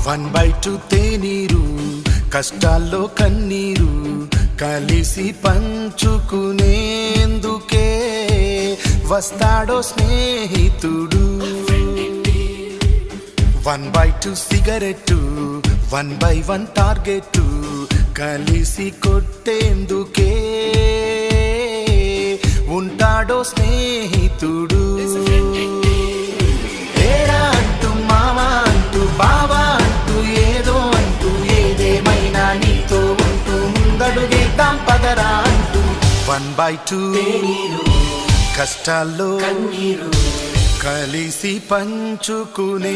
1/2 తేనీరు కష్టాల్లో కన్నీరు కలిసి పంచుకునేందుకే వస్తాడో స్నేహితుడు. 1/2 సిగరెట్టు 1/1 టార్గెట్టు కలిసి కొట్టేందుకే ఉంటాడో స్నేహితుడు. ఏరా అంటూ మామ అంటూ బావా అంటూ ఏదో అంటూ ఏదేమైనా నీతో ఉంటూ ముందడుగేద్దాం పదరా అంటూ 1/2 కష్టాల్లో కలిసి పంచుకునేందుకే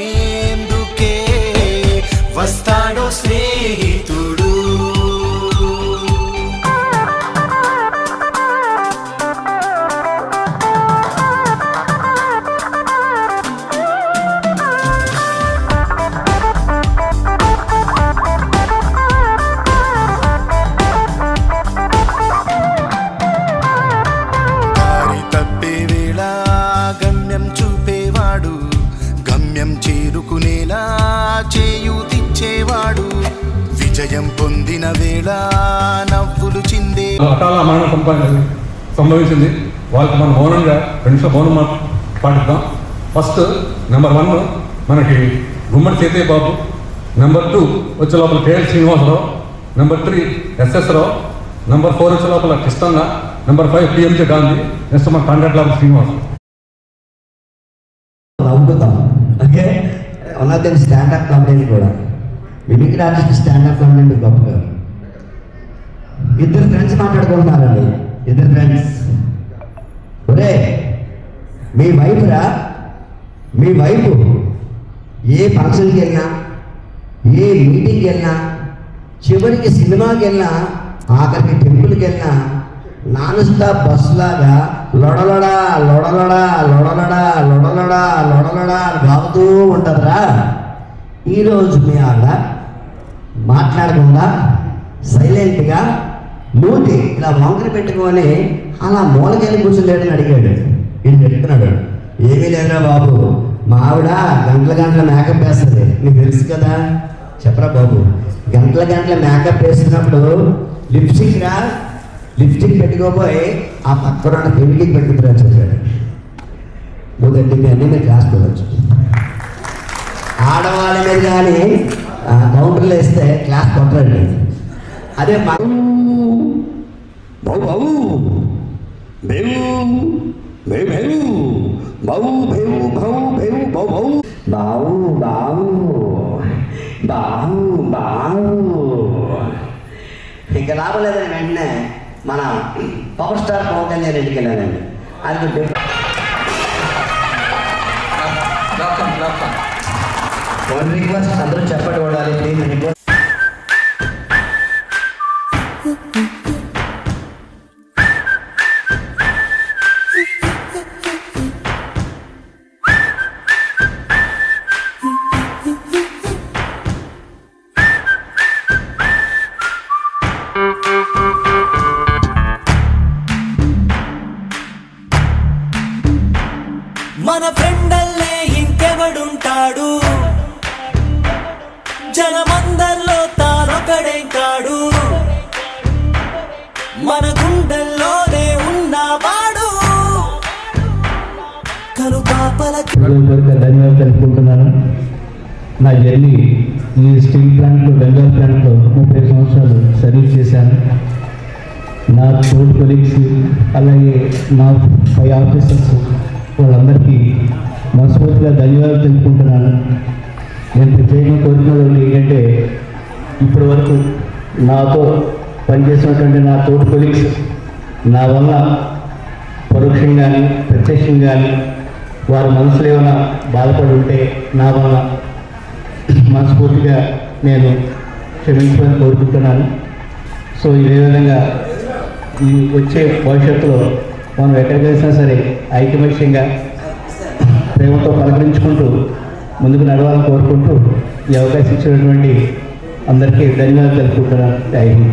వస్తాడో స్నేహితుడు. చేరుకునేలా చేయూతిచ్చేవాడు విజయం పొందిన వేళ నవ్వులు చిందే. అకాల మరణం సంభవించింది. వాళ్ళకి మనం మౌనంగా 2 నిమిషాలు మౌనం పాటిద్దాం. ఫస్ట్ నెంబర్ 1 మనకి గుమ్మడి సీతయ్య బాబు, నెంబర్ 2 వచ్చే లోపల KL Srinivasarao, number 3 SS Rao, number 4 వచ్చే లోపల Krishnanna, number 5 PMJ Gandhi, next మన కాంట్రాక్ట్ లాభ Srinivasarao. Okay, one of them stand up comedy కూడా. మిమిక్రీ ఆర్టిస్ట్ స్టాండప్ కామెడీ గొప్పగా. ఇద్దరు ఫ్రెండ్స్ మాట్లాడుకుంటున్నారండి. ఇద్దరు ఫ్రెండ్స్, ఒరే మీ వైపు ఏ ఫంక్షన్కి వెళ్ళినా, ఏ మీటింగ్కి వెళ్ళినా, చివరికి సినిమాకి వెళ్ళినా, ఆఖరికి టెంపుల్కి వెళ్ళినా నాన్ స్టాప్ బస్సులాగా లొడలొడా లొడలొడా లొడలొడా లొడలొడా లొడలొడా అని బాగుతూ ఉంటుందిరా. ఈరోజు మీ ఆవిడ మాట్లాడకుండా సైలెంట్గా మూతి ఇలా వంకర పెట్టుకొని అలా మూలకెళ్ళి కూర్చోలేడని అడిగాడు. ఈయన చెప్తున్నాడు, ఏమీ లేదురా బాబు, మా ఆవిడ గంటల మేకప్ వేస్తుంది, నీకు తెలుసు కదా. చెప్పరా బాబు, గంటల మేకప్ వేసినప్పుడు లిప్స్టిక్ పెట్టుకోపోయి ఆ పక్కన పెళ్లికి పెట్టుకురా చెప్పాడు. నువ్వు మీ అన్నీ మీరు రాసుకోవచ్చు. ఆడవాళ్ళ మీద కానీ కౌంటర్లు వేస్తే క్లాస్ కొట్టరండి. అదే బాబు బాబు బాబు బేవు బేవు బాబు బేవు బాబు బేవు బాబు బాబు బాబు బాబు బాబు ఇంకా లాభం లేదని వెంటనే మన పవర్ స్టార్ పవన్ కళ్యాణ్ ఇంటికి వెళ్ళానండి. అది వన్ రిక్వెస్ట్, అందరూ చెప్పండి కొడాలి ప్లీజ్. రిక్వెస్ట్ మన ఫ్రెండల్లే ఇంకెవడుంటాడు, జనమందరిలో తానొకడే కాడు, మన గుండెల్లోనే ఉన్నవాడు కనుపాపలకి. ధన్యవాదాలు తెలుపుకుంటున్నాను. నా జర్నీ ఈ స్టీల్ ప్లాంట్లో, బెంగాల్ ప్లాంట్లో 30 సంవత్సరాలు సర్వీస్ చేశాను. నా తోటి కొలీగ్స్, అలాగే నా 5 ఆఫీసర్స్, వాళ్ళందరికీ మనస్ఫూర్తిగా ధన్యవాదాలు తెలుపుకుంటున్నాను. నేను ప్రత్యేకంగా కోరుకున్నది ఏంటంటే, ఇప్పటి వరకు నాతో పనిచేసినటువంటి నా తోటి కొలీగ్స్ నా వల్ల పరోక్షంగా కానీ ప్రత్యక్షంగా కానీ వారి మనసులో ఏమైనా బాధపడి ఉంటే నా వల్ల మనస్ఫూర్తిగా నేను క్షమించమని కోరుకుంటున్నాను. సో ఇదే విధంగా ఈ వచ్చే భవిష్యత్తులో మనం ఎక్కడికి వెళ్ళినా సరే ఐకమత్యంగా ప్రేమతో పలకరించుకుంటూ ముందుకు నడవాలని కోరుకుంటూ ఈ అవకాశం ఇచ్చినటువంటి అందరికీ ధన్యవాదాలు తెలుపుకుంటున్నాను. Thank you.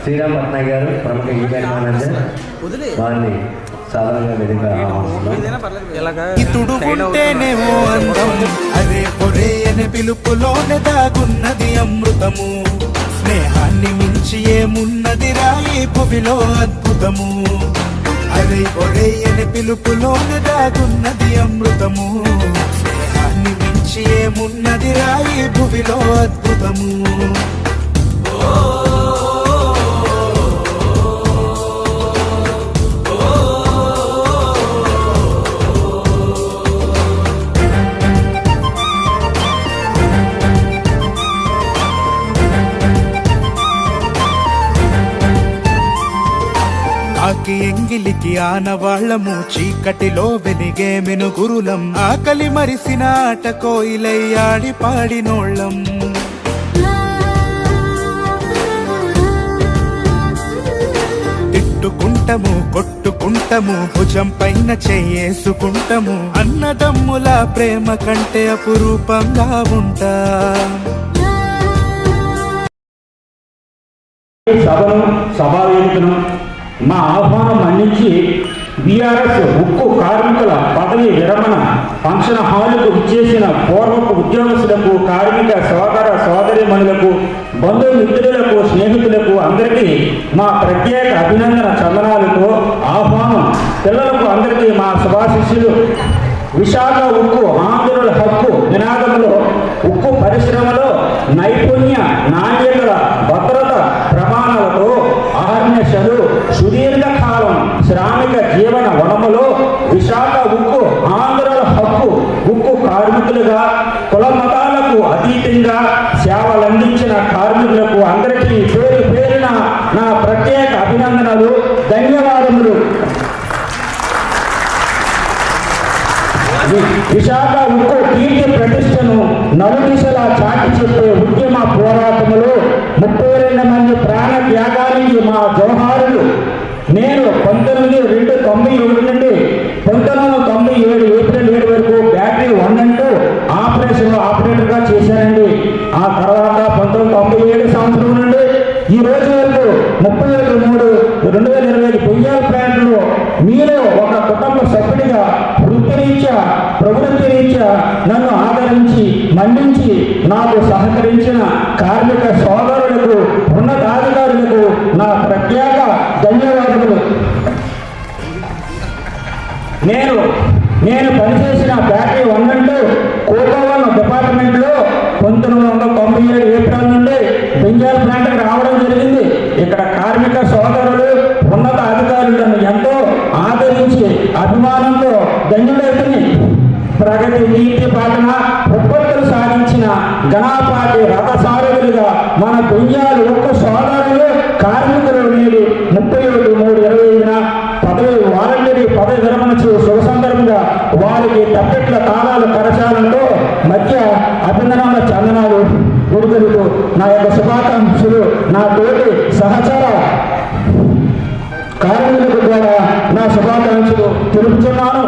శ్రీరామ్ పట్నాయక్ గారు ప్రముఖ ఈవెంట్ మేనేజర్, వారిని సాధారణంగా వేదిక ఇతుడుకుంటేనేమో అందం, అరే పొరే అనే పిలుపులోనే దాగున్నది అమృతము. స్నేహాన్ని మించి ఏమున్నది రాయి భువిలో అద్భుతము. అరే పొరే అనే పిలుపులోనే దాగున్నది అమృతము. స్నేహాన్ని మించి ఏమున్నది రాయి భువిలో అద్భుతము. ఆకి ఎంగిలికి ఆనవాళ్లము, చీకటిలో వెలిగే మెనుగురులం. ఆకలి మరిసిన ఆట కోయిలై ఆడి పాడినోళ్ళం. తిట్టుకుంటము కొట్టుకుంటము, భుజం పైన చెయ్యేసుకుంటము. అన్నదమ్ముల ప్రేమ కంటే అపురూపంగా ఉంటా. సభను సభావేదికను మా ఆహ్వానం మన్నించి బీఆర్ఎస్ ఉక్కు కార్మికుల పదవి విరమణ ఫంక్షన్ హాలుకు ఇచ్చేసిన పూర్వపు ఉద్యోగస్తులకు, కార్మిక సోదర సోదరీమణులకు, బంధుమిత్రులకు, స్నేహితులకు అందరికీ మా ప్రత్యేక అభినందన చందనాలతో ఆహ్వానం. పిల్లలకు అందరికీ మా శుభాశిష్యులు. విశాఖ ఉక్కు ఆంధ్రుల హక్కు నినాదంలో ఉక్కు పరిశ్రమలో నైపుణ్య, నాణ్యతల, భద్రత ప్రమాణాలతో అహర్నిశలు సుదీర్ఘకాలం శ్రామిక జీవన వనములో విశాఖ ఉక్కు ఆంధ్రుల హక్కు ఉక్కు కార్మికులుగా కుల మతాలకు అతీతంగా సేవలందించిన కార్మికులకు అందరికీ పేరు పేరున నా ప్రత్యేక అభినందనలు, ధన్యవాదములు. విశాఖ ఉక్కు కీర్తి ప్రతిష్టను నలుదిశలా చాటి చెప్పే ఉద్యమ పోరాటములో 32 మంది ప్రాణ త్యాగానికి మా జోహారులు. నేను 1991 నుండి 1997 ఏప్రిల్ 7 వరకు బ్యాటరీ 1 and 2 ఆపరేటర్గా చేశానండి. ఆ తర్వాత 1997 సంవత్సరం నుండి ఈ రోజు వరకు 31/3/2020 బొయ్యాల ప్లాంట్లో మీలో ఒక కుటుంబ సభ్యుడిగా వృత్తిరీత్యా, ప్రవృత్తి రీత్యా నన్ను ఆదరించి మన్నించి నాకు సహకరించిన కార్మిక సోదరులకు, ఉన్నతాధికారులకు నా ప్రత్యేక ధన్యవాదములు. నేను పనిచేసిన బ్యాటరీ 1 and 2 కోకోవన్ డిపార్ట్మెంట్లో 1997 ఏప్రిల్ నుండి బెంజాల్ ప్లాంట్కి రావడం జరిగింది. ఇక్కడ కార్మిక సోదరులు, ఉన్నత అధికారులను ఎంతో ఆదరించి అభిమానంతో ధన్యుడైతుంది. ప్రగతి కీర్తి పాటన ఉత్పత్తులు సాధించిన ఘనాపాటి రథసారథులుగా మన బెంజాల్ ఉక్కు సోదరులు, కార్మికులు నేడు 31/3/2020 పదవి వాలంటరీ పదవి విరమణ శుభ సందర్భంగా వారికి తప్పెట్ల తాళాలు కరచాలంతో మధ్య అభినందన చందనాలు గురుగలుగుతూ నా యొక్క శుభాకాంక్షలు నా తోటి సహచర కార్మికులకు ద్వారా నా శుభాకాంక్షలు తెలుపుతున్నాను.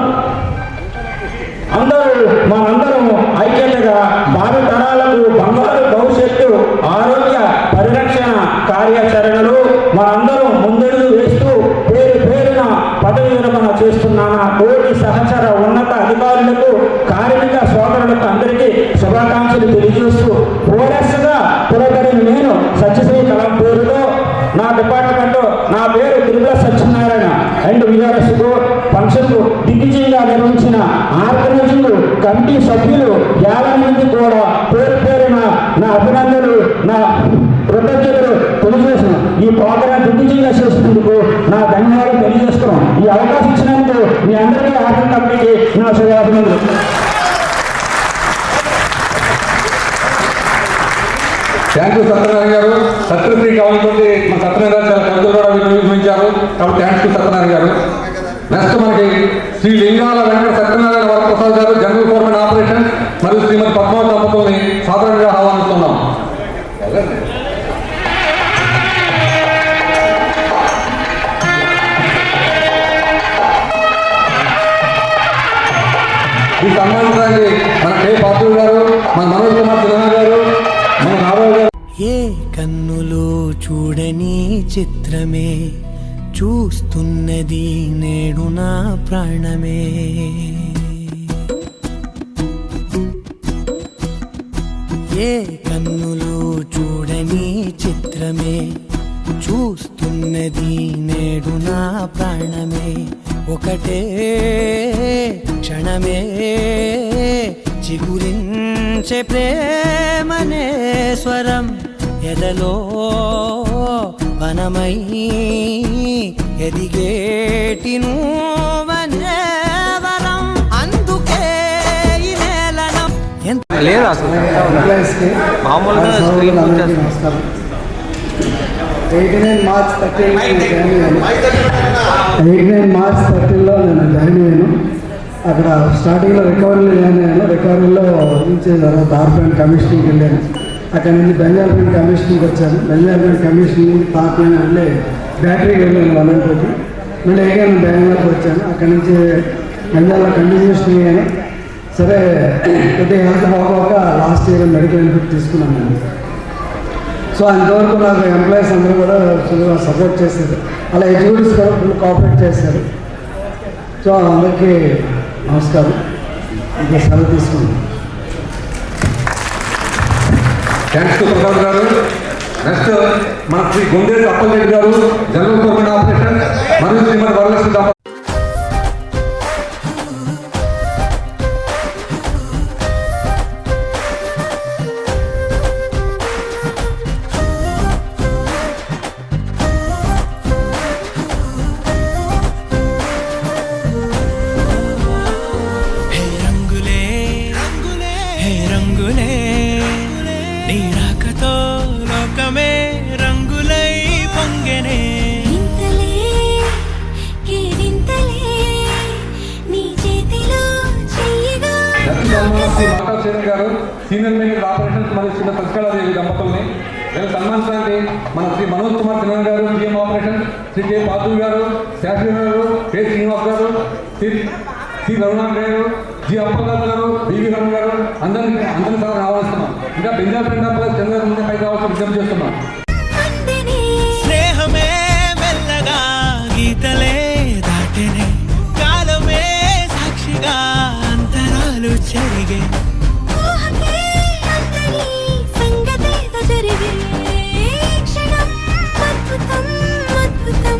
మనందరం ఐక్యతగా భావి తరాలకు బంగారు భవిష్యత్తు, ఆరోగ్య పరిరక్షణ కార్యాచరణలు మనందరం ముందడుగు వేస్తూ పేరు పేరున పదవి విరమణ చేస్తున్న నా తోటి సహచర ఉన్నత అధికారులకు, కార్మిక సోదరులకు అందరికీ శుభాకాంక్షలు తెలియజేస్తూ ఓరస్గా పురగడిన నేను సత్యశ్రీ కళం పేరుతో నా డిపార్ట్మెంట్లో నా పేరు తిరుమల సత్యనారాయణ అండ్ విఆర్ఎస్కు ఫంక్షన్కు దిగ్విజయంగా నిర్వహించిన ఆర్గనైజింగ్ కమిటీ సభ్యులు 50 మంది కూడా పేరు పేరున నా అభినందనలు, నా కృతజ్ఞతలు తెలియజేసిన ఈ ప్రోగ్రాం దిగ్విజయంగా చేసినందుకు నా ధన్యవాదాలు తెలియజేస్తున్నాం. ఈ అవకాశం ఇచ్చినందుకు మీ అందరికీ ఆర్గన్ కమిటీకి నా శుభాభినందనలు. థ్యాంక్ యూ సత్యనారాయణ గారు. సత్యశ్రీ కావాలంటే మన సత్యనారాయణ గారు చాలా కవితలు కూడా నిర్వహించారు కాబట్టి థ్యాంక్స్ టు సత్యనారాయణ గారు. నెక్స్ట్ మనకి శ్రీ లింగాల వెంకట సత్యనారాయణ వరప్రసాద్ గారు, జనరల్ ఫోర్మెన్ ఆపరేషన్ మరియు శ్రీమతి పద్మావతి దంపతుల్ని సాధారణంగా ఆహ్వానిస్తున్నాం. ఈ సన్మానించడానికి మన కే పాత్రుడు గారు, మన మనోజ్ కుమార్ సిన్హా గారు, మన నారాయణ గారు. ఏ కన్నులో చూడని చిత్రమే చూస్తున్నది నేడు నా ప్రాణమే. ఏ కన్నులు చూడని చిత్రమే చూస్తున్నది నేడు నా ప్రాణమే. ఒకటే క్షణమే చిగురించే ప్రేమనే స్వరం ఎదలో వనమై ఎదిగేటి నువ్వనే వరం. అందుకే ఈ నేలనం లేదు అసలు మామూలుగా స్క్రీన్ నమస్కారం. 89 మార్చ్ 30లో నేను జాయిన్ అయ్యాను. అక్కడ స్టార్టింగ్లో రికవరీలో జాయిన్ అయ్యాను. రికవరీలో నుంచి తర్వాత ఆర్బన్ కమిషన్కి వెళ్ళాను. అక్కడ నుంచి బెంజాల్పేట్ కమిషన్కి వచ్చాను. బెంజాల్పేట్ కమిషన్ పార్క్లోనే వెళ్ళి బ్యాటరీకి వెళ్ళాను 1 కోటి. మళ్ళీ ఎగాను బెంగళూరుకి వచ్చాను. అక్కడి నుంచి బెంజాల్లో కంటిన్యూషన్ అయ్యాను. సరే కొద్దిగా హెల్త్ బాగోక లాస్ట్ ఇయర్ మెడికల్ బెనిఫిట్ తీసుకున్నాను నేను. సో అంతవరకు నాకు ఎంప్లాయీస్ అందరూ కూడా ఫుల్గా సపోర్ట్ చేశారు. అలా ఎగ్జిక్యూటివ్స్ కూడా ఫుల్ కోఆపరేట్ చేశారు. సో అందరికీ నమస్కారం. ఇంకా సెలవు తీసుకున్నాను. థ్యాంక్స్ టు ప్రసాద్ గారు. నెక్స్ట్ మన శ్రీ గుండేరు అప్పలరెడ్డి గారు, జనరల్ గవర్నమెంట్ ఆపరేషన్, మరియు శ్రీమతి వరలక్ష్మి దంపతులు. హే రంగులే రంగులే హే రంగులే నీ రాకతో లోకమే రంగులై పొంగెనే. ఇంతలే కేరింతలే నీ చేతిలో చెయ్యగా శ్రీ మాతా శ్రీధర్ గారు, సీనియర్ మేనేజర్ ఆపరేషన్స్, మరియు శ్రీ సంస్కారాదేవి దంపతుల్ని వీళ్ళు సన్మానించడానికి మన శ్రీ మనోజ్ కుమార్ సిన్హా గారు, జిఎం ఆపరేషన్, శ్రీ కె పాదు గారు, శాస్త్రి గారు, కె శ్రీనివాస్ గారు, శ్రీ రఘునాథ్ గారు, జి అప్పగారు గారు, బివి రమణ గారు, అందరినీ సార్ ఆహ్వానిస్తున్నాం. ఇంకా బెంజాల్పేట్ చంద్రబాబు పైకి రావాల్సిన విజ్ఞప్తి చేస్తున్నాం. స్నేహమే మెల్లగా గీతలే దాటెనే, కాలమే సాక్షిగా అంతరాలు చెరిగే. ఊహకే అందని సంగతేదో జరిగే క్షణం అద్భుతం అద్భుతం.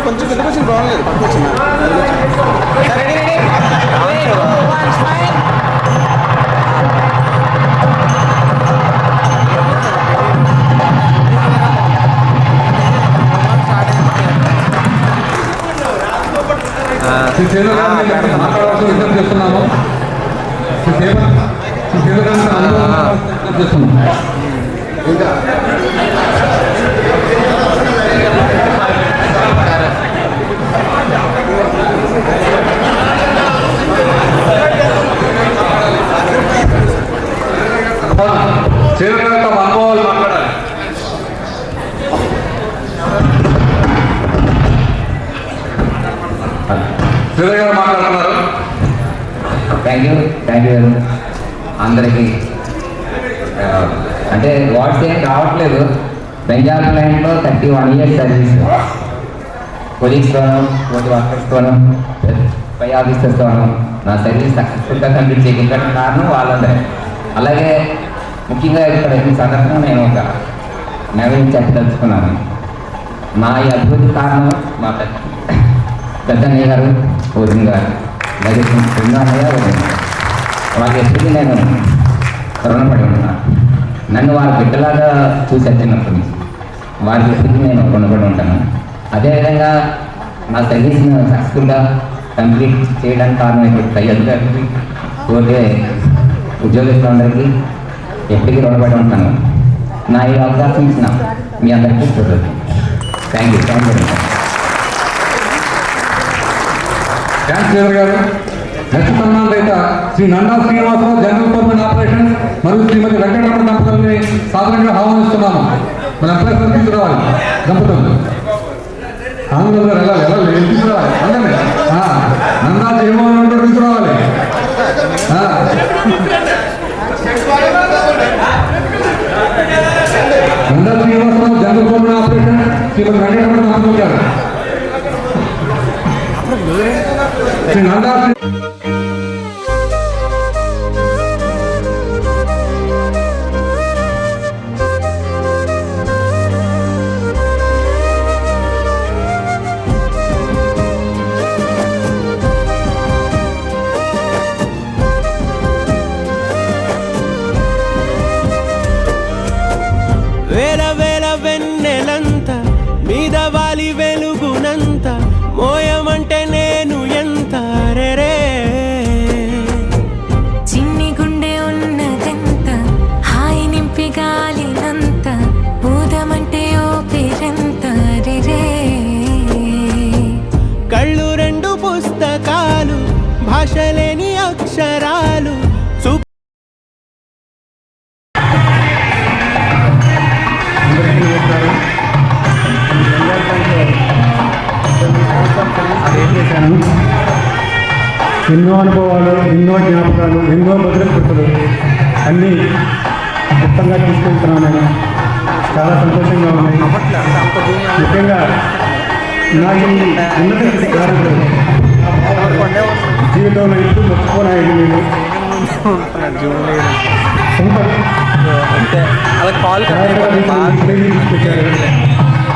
కొంచెం కిందకు వచ్చింది బాగలేదు. శ్రీ సేవ గారిని మాట్లాడవలసిన విజ్ఞప్తి చేస్తున్నాము. శ్రీ సేవ గారిని విజ్ఞప్తి చేస్తున్నాము. సేవ గారితో అనుభవాలు మాట్లాడాలి. సేవ గారు మాట్లాడుతున్నారు. థ్యాంక్ యూ అందరికీ. అంటే వాట్స్ ఏం రావట్లేదు. బెంజాల్ ప్లాంట్లో 31 years సర్వీస్, కొలీగ్స్తోనూ, తోటి వర్కర్స్తోనూ, పై ఆఫీసర్స్తోనూ నా సర్వీస్ సక్సెస్ఫుల్గా కంప్లీట్ చేయగలిగిన కారణం వాళ్ళందరే. అలాగే ముఖ్యంగా ఇక్కడ ఈ సందర్భంగా నేను ఒక నవీన్ చెప్పదలుచుకున్నాను. మా ఈ అభివృద్ధి కారణం మా పెద్దన్నయ్య గారు, ఓజన్ గారు, అలాగే బృందాన్నయ్య, వాళ్ళకి ఎప్పటికీ నేను రుణపడి ఉన్నాను. నన్ను వాళ్ళ బిడ్డలాగా చూసే చిన్నప్పటి నుంచి. వారి దృష్టికి నేను రుణపడి ఉంటాను. అదేవిధంగా నా సర్వీస్ను సక్సెస్ఫుల్గా కంప్లీట్ చేయడానికి కారణం పై అధికారికి కోరే ఉద్యోగస్తులందరికీ ఎప్పటికీ రుణపడి ఉంటాను. నా ఈ అవకాశం ఇచ్చిన మీ అందరికీ చూడలేదు. Thank you very much. Thanks Sridhar garu. Next సన్మాన రహిత Shri Nanda Srinivasarao, general permanent operations మరియు శ్రీమతి వెంకటరమణ దంపతుల్ని సాధారణంగా ఆహ్వానిస్తున్నాము. మన ఎంప్లాయీస్ తీసుకురావాలి. దంపతులు ఆనందం గారు వెళ్ళాలి తీసుకురావాలి. అందరినీ నందా జయమోహన్ గారు తీసుకురావాలి. Nanda Srinivasarao, general permanent operation Srimathi Venkataramana దంపతులు గారు. శ్రీ నందా వేల వేల వెన్నెలంత మీద వాలి వెలుగునంత మోయమంటే నేను ఎంత రే చిన్ని గుండె ఉన్నదెంత హాయి నింపి గాలినంత ఊదమంటే ఓపిరెంత రే కళ్ళు రెండు పుస్తకాలు భాషలేని అక్షరాలు ఎన్నో అనుభవాలు, ఎన్నో జ్ఞాపకాలు, ఎన్నో భద్రతలు అన్నీ మొత్తంగా తీసుకెళ్తున్నాను. నేను చాలా సంతోషంగా ఉన్నాయి. ముఖ్యంగా నా ఈ ఉన్నత కార్యక్రమం జీవితంలో ఎప్పుడు మర్చిపోనాయి. నేను తీసుకొచ్చారు.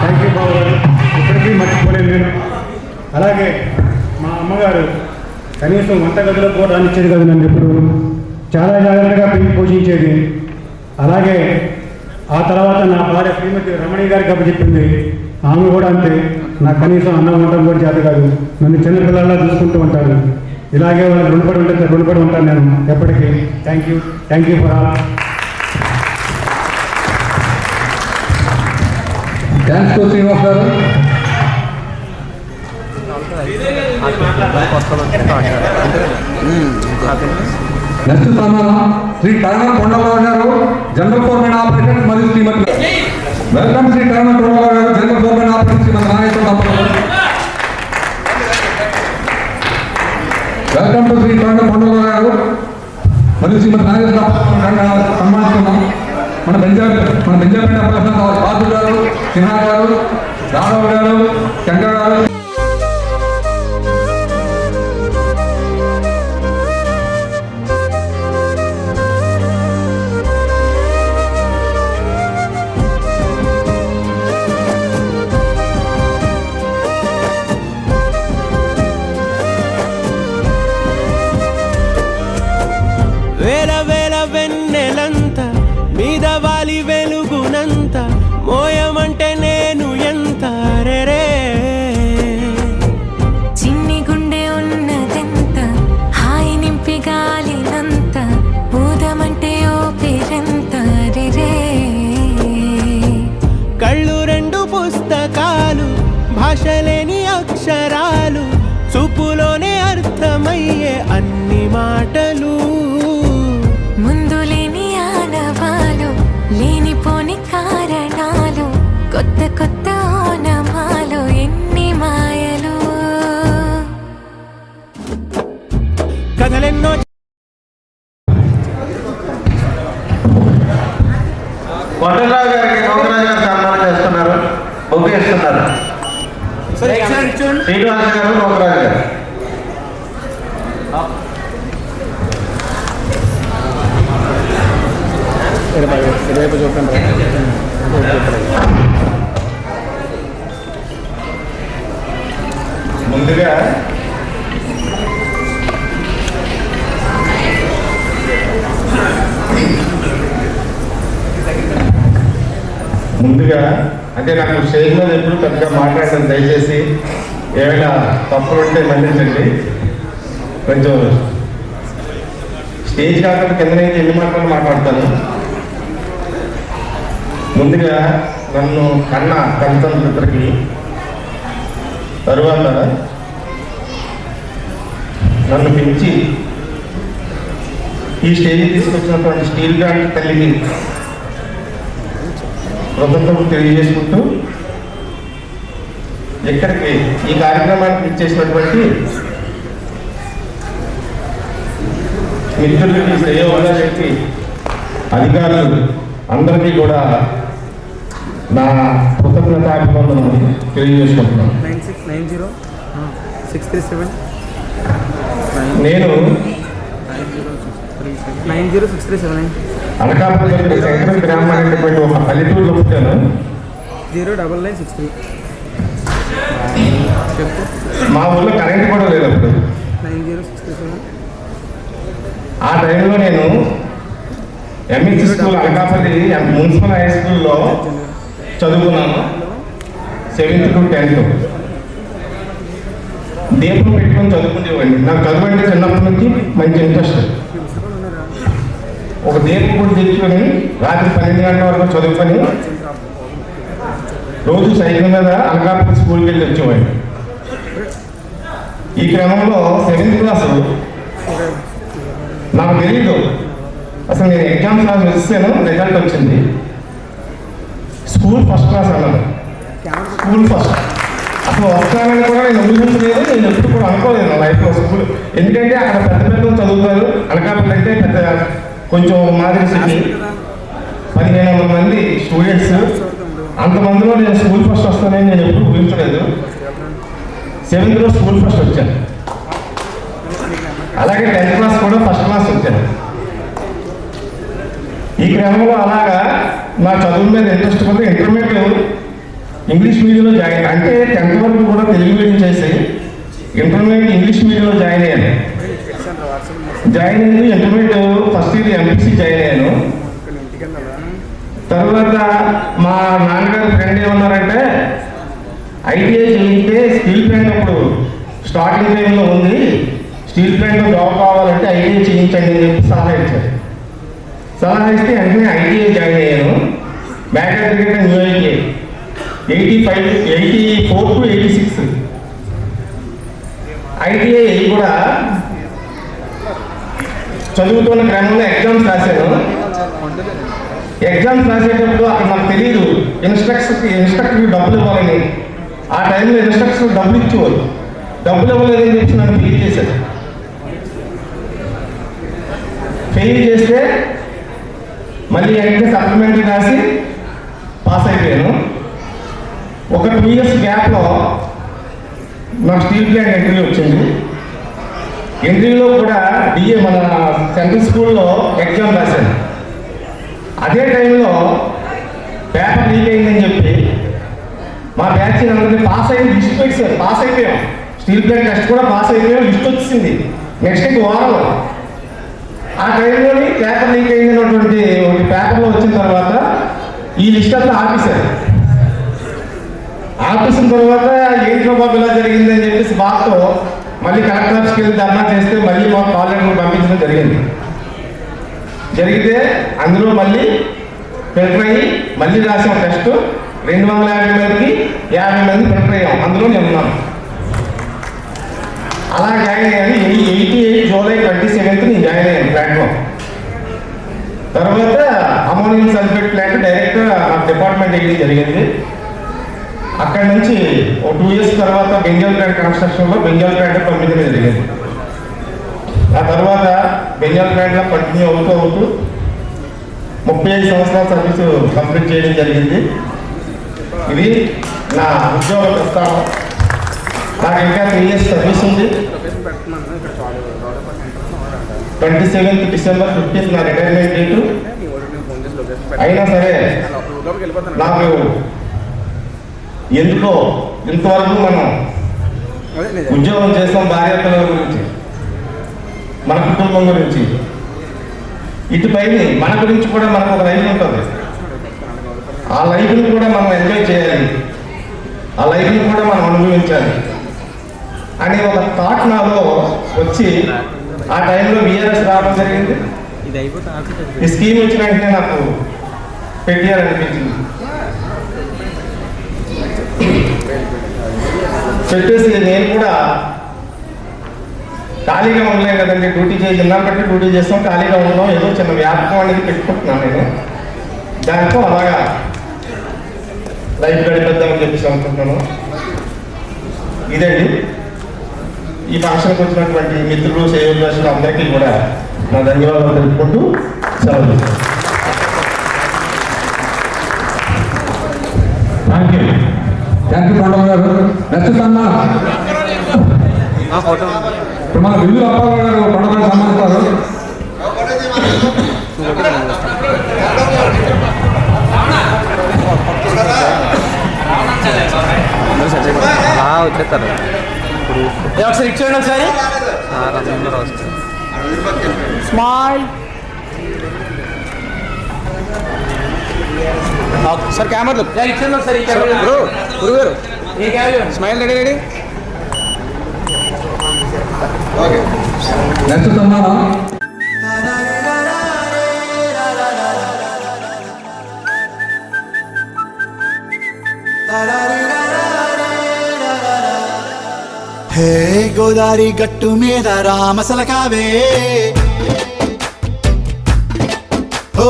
థ్యాంక్ యూ బాబు గారు, ఇప్పటికీ మర్చిపోలేదు నేను. అలాగే మా అమ్మగారు కనీసం వంటగదిలో కూడా రానిచ్చేది కదా నన్ను. ఎప్పుడు చాలా జాగ్రత్తగా పోషించేది. అలాగే ఆ తర్వాత నా భార్య శ్రీమతి రమణి గారికి అప్పచెప్పింది. ఆమె కూడా అంతే. నాకు కనీసం అన్నం వంటం కూడా చేత కాదు. నన్ను చిన్నపిల్లల్లా చూసుకుంటూ ఉంటారు. ఇలాగే వాళ్ళకి రుణపడి ఉంటాను నేను ఎప్పటికీ. Thank you for all. Thanks to Srinivas గారు. నెక్స్ట్ సన్మానం Shri turner Kondalarao garu, general foreman operations మరియు Shrimati welcome Shri turner Kondalarao garu, general foreman operations Shrimati Nageswara దంపతులు. Welcome to Shri turner Kondalarao garu మరియు శ్రీమతి నాగేశ్వర దంపతులు సన్మానిస్తున్నాం. మన బెంజామిన్ అప్పలసిన బాబు గారు, సిన్హా గారు, రాఘవ్ గారు, శంకర్ గారు. వేల వేల వెన్నెలంత మీద వాలి వెలుగునంత మోయమంటే నేను ఎంత రే చిన్ని గుండె ఉన్నదెంత హాయి నింపి గాలినంత ఊదమంటే ఓపిరెంత రే కళ్ళు రెండు పుస్తకాలు భాషలేని అక్షరాలు చూపులోనే అర్థమయ్యే అన్ని మాటలు ముందు లేని ఆనవాలు లేనిపోని కారణాలు కొత్త కొత్త ఓనమాలు ఎన్ని మాయలు కథలెన్నో కొండలరావు గారికి గోకరాజు గారు సన్మానం చేస్తున్నారు, బొగ్గు ఇస్తున్నారు. శ్రీనివాస గారు, గోకరాజు గారు. ముందుగా ముందుగా అంటే నాకు స్టేజ్ మీద ఎప్పుడు పెద్దగా మాట్లాడతాను, దయచేసి ఏమైనా తప్పులు ఉంటే మన్నించండి. కొంచెం స్టేజ్ కాకుండా కింద నుంచి ఎన్ని మాటలు మాట్లాడతాను. ముందుగా నన్ను కన్న తల్లిదండ్రులకి, తరువాత నన్ను పెంచి ఈ స్టేజ్కి తీసుకొచ్చినటువంటి స్టీల్ ప్లాంట్ తల్లికి కృతజ్ఞతలు తెలియజేసుకుంటూ, ఇక్కడికి ఈ కార్యక్రమానికి ఇచ్చేసినటువంటి మిత్రులకి, శ్రేయోభిలాషులకి, అధికారులు అందరికీ కూడా నా కృతజ్ఞతాభివందనం తెలియజేసుకుంటున్నాను. 9690 నేను 906379 అనకాపల్లి శంకర గ్రామం అనేటువంటి ఒక పల్లెటూరులో పుట్టాను. 09963 మా ఊళ్ళో కరెంట్ కూడా లేదు అప్పుడు. 90637 ఆ టైంలో నేను MSc school Anakapalli municipal high స్కూల్లో చదువుకున్నాను. 7th to 10th దీపం పెట్టుకొని చదువుకునేవాడిని. నాకు చదువు అంటే చిన్నప్పటి నుంచి మంచి ఇంట్రెస్ట్. ఒక దీపం కూడా తెచ్చుకొని రాత్రి 12 గంటల వరకు చదువుకొని రోజు సైకిల్ మీద అనకాపల్లి స్కూల్కి వెళ్ళి వచ్చేవాడిని. ఈ క్రమంలో 7th క్లాస్ నాకు తెలీదు, అసలు నేను ఎగ్జామ్స్ రాసి వస్తాను, రిజల్ట్ వచ్చింది. స్కూల్ ఫస్ట్ క్లాస్ అన్నాను. స్కూల్ ఫస్ట్ అసలు వస్తానని కూడా నేను ఊహించలేదు. నేను ఎప్పుడు కూడా అనుకోలేదు నా లైఫ్లో స్కూల్. ఎందుకంటే అక్కడ పెద్ద పెద్దలు చదువుతారు. అనకాపల్లి అంటే పెద్ద కొంచెం మాదిరి సిటీ, 1500 మంది స్టూడెంట్స్. అంతమందిలో నేను స్కూల్ ఫస్ట్ వస్తానని నేను ఎప్పుడు ఊహించలేదు. 7th స్కూల్ ఫస్ట్ వచ్చాను. అలాగే 10th క్లాస్ కూడా ఫస్ట్ క్లాస్ వచ్చాను. ఈ క్రమంలో అలాగా నా చదువు మీద ఇంట్రెస్ట్ కూడా ఇంటర్మీడియట్ ఇంగ్లీష్ మీడియంలో జాయిన్, అంటే 10th వరకు కూడా తెలుగు మీడియం చేసి ఇంటర్మీడియట్ ఇంగ్లీష్ మీడియంలో జాయిన్ అయ్యాను. Intermediate first year MPC join అయ్యాను. తర్వాత మా నాన్నగారు ఫ్రెండ్ ఏమన్నారంటే, ఐటీఐ చేయితే స్టీల్ ప్లాంట్ అప్పుడు స్టార్టింగ్ టైంలో ఉంది, స్టీల్ ప్లాంట్లో జాబ్ కావాలంటే ఐటీఐ చేయించండి అని చెప్పి సలహా ఇచ్చారు. సలహా ఇస్తే వెంటనే ఐటీఐ జాయిన్ అయ్యాను. Back new ITI 84 to 86. ITI కూడా చదువుతున్న క్రమంలో ఎగ్జామ్స్ రాశాను. ఎగ్జామ్స్ రాసేటప్పుడు అక్కడ నాకు తెలియదు ఇన్స్ట్రక్టర్కి డబ్బులు ఇవ్వాలని. ఆ టైంలో ఇన్స్ట్రక్టర్ డబ్బులు ఇచ్చేవారు. డబ్బులు ఇవ్వలేదని చెప్పి నన్ను ఫెయిల్ చేశాను. ఫెయిల్ చేస్తే మళ్ళీ వెంటనే సప్లిమెంటరీ రాసి పాస్ అయిపోయాను. ఒక 2 years గ్యాప్లో నాకు స్టీల్ ప్లాంట్ ఇంటర్వ్యూ వచ్చింది. ఇంటర్వ్యూలో కూడా డిఏ మన సెంట్రల్ స్కూల్లో ఎగ్జామ్ రాశాను. అదే టైంలో పేపర్ లీక్ అయిందని చెప్పి మా బ్యాచ్ అందరినీ పాస్ అయ్యి లిస్ట్ పెట్టారు. పాస్ అయిపోయాం. స్టీల్ ప్లాంట్ టెస్ట్ కూడా పాస్ అయిపోయాం. లిస్ట్ వచ్చింది నెక్స్ట్ వారం. ఆ టైంలోని పేపర్ లీక్ అయినటువంటి ఒకటి పేపర్లో వచ్చిన తర్వాత ఈ లిస్ట్ అంతా ఆపేశారు. ఆపేసిన తర్వాత ఏంట్లో బాబు ఇలా జరిగిందని చెప్పేసి బాధతో మళ్ళీ కలెక్టర్ ఆఫీస్కి వెళ్ళి ధర్నా చేస్తే మళ్ళీ మా కాలేజీకి పంపించడం జరిగితే అందులో మళ్ళీ ఫిల్టర్ అయ్యి మళ్ళీ రాసాం టెస్ట్. 250 మందికి 50 మంది ఫిల్టర్ అయ్యాం. అందులో నేను ఉన్నాను. అలా జాయిన్ అయ్యాను. 88 July 27th నేను జాయిన్ అయ్యాను ప్లాంట్లో. తర్వాత అమోనియం సల్ఫేట్ ప్లాంట్ డైరెక్ట్గా నాకు డిపార్ట్మెంట్ వేయడం జరిగింది. అక్కడి నుంచి ఒక 2 years తర్వాత బెంజాల్ ప్లాంట్ కన్స్ట్రక్షన్లో బెంజాల్ ప్లాంట్ పంపించడం జరిగింది. ఆ తర్వాత బెంజాల్ ప్లాంట్లో కంటిన్యూ అవుతూ 35 సంవత్సరాల సర్వీసు కంప్లీట్ చేయడం జరిగింది. ఇది నా ఉద్యోగ ప్రస్థానం. నాకు ఇంకా 3 years సర్వీస్ ఉంది. 27th December 15th నా రిటైర్మెంట్ డేటు. అయినా సరే నాకు ఎందుకో ఇంతవరకు మనం ఉద్యోగం చేస్తాం, భార్య పిల్లల గురించి, మన కుటుంబం గురించి, ఇటుపై మన గురించి కూడా మనకు ఒక లైఫ్ ఉంటుంది. ఆ లైఫ్ని కూడా మనం ఎంజాయ్ చేయాలి, ఆ లైఫ్ని కూడా మనం అనుభవించాలి అనే ఒక థాట్ నాలో వచ్చి ఆ టైంలో విఆర్ఎస్ రావడం జరిగింది. ఈ స్కీమ్ వచ్చిన వెంటనే నాకు పెట్టాలనిపించింది. పెట్టేసి నేను కూడా ఖాళీగా ఉండలేం కదండి, డ్యూటీ చిన్నాను బట్టి డ్యూటీ చేస్తాం, ఖాళీగా ఉండడం, ఏదో చిన్న వ్యాపకం అనేది పెట్టుకుంటున్నాను నేను. దాంతో అలాగా లైఫ్ గడిపేద్దామని చెప్పేసి అనుకుంటున్నాను. ఇదండి ఈ ఫంక్షన్కి వచ్చినటువంటి మిత్రులు, శ్రేయోభిలాషులు అందరికీ కూడా నా ధన్యవాదాలు తెలుపుకుంటూ సెలవు తీసుకుంటాను. థ్యాంక్ యూ ప్రణవ్ గారు. నెక్స్ట్ అన్నా ఇప్పుడు మన బిల్లు అప్పారావు గారు ప్రణవ్ గారు సన్మానిస్తారు. వచ్చేస్తారు ఒకసారి ఇచ్చేయండి, ఒకసారి స్మైల్ సార్, కెమెరా ఇచ్చేయండి ఒకసారి. గురుగారు స్మైల్ రెడీ రెడీ. నెక్స్ట్ సన్మానం హే గోదారి గట్టు మీద రామసలకావే, ఓ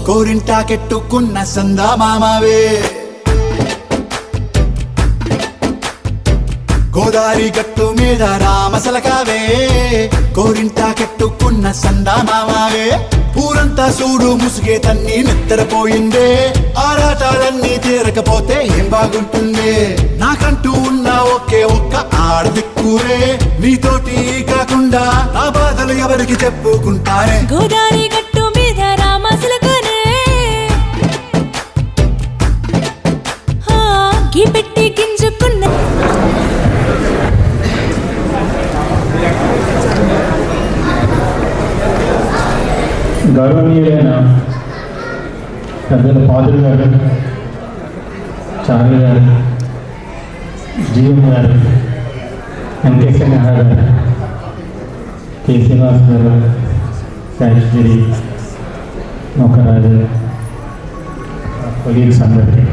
కోరింటాకెట్టుకున్న సందా మామావే. గోదారి గట్టు మీద రామసలకావే, కోరింటాకెట్టుకున్న సందా మామావే. ఊరంతా చూడు ముసుగే తన్ని నిద్రపోయిందే, ఆరాటాలన్నీ తీరకపోతే ఏం బాగుంటుందే. నాకంటూ ఉన్న ఒకే ఒక్క ఆడదిక్కురే, నీతోటి కాకుండా నా బాధలు ఎవరికి చెప్పుకుంటారే. గోదారి గట్టు మీద రామసలకానే, గీ పెట్టి గింజుకున్న గౌరవనీయులైన పెద్దలు పాదులు గారు, చార్లి గారు, జీవన్ గారు, ఎంకే సింహ గారు, కె శ్రీనివాస్ గారు, శాస్త్రి, నౌకరాజు, కొలీగ్స్ అందరికీ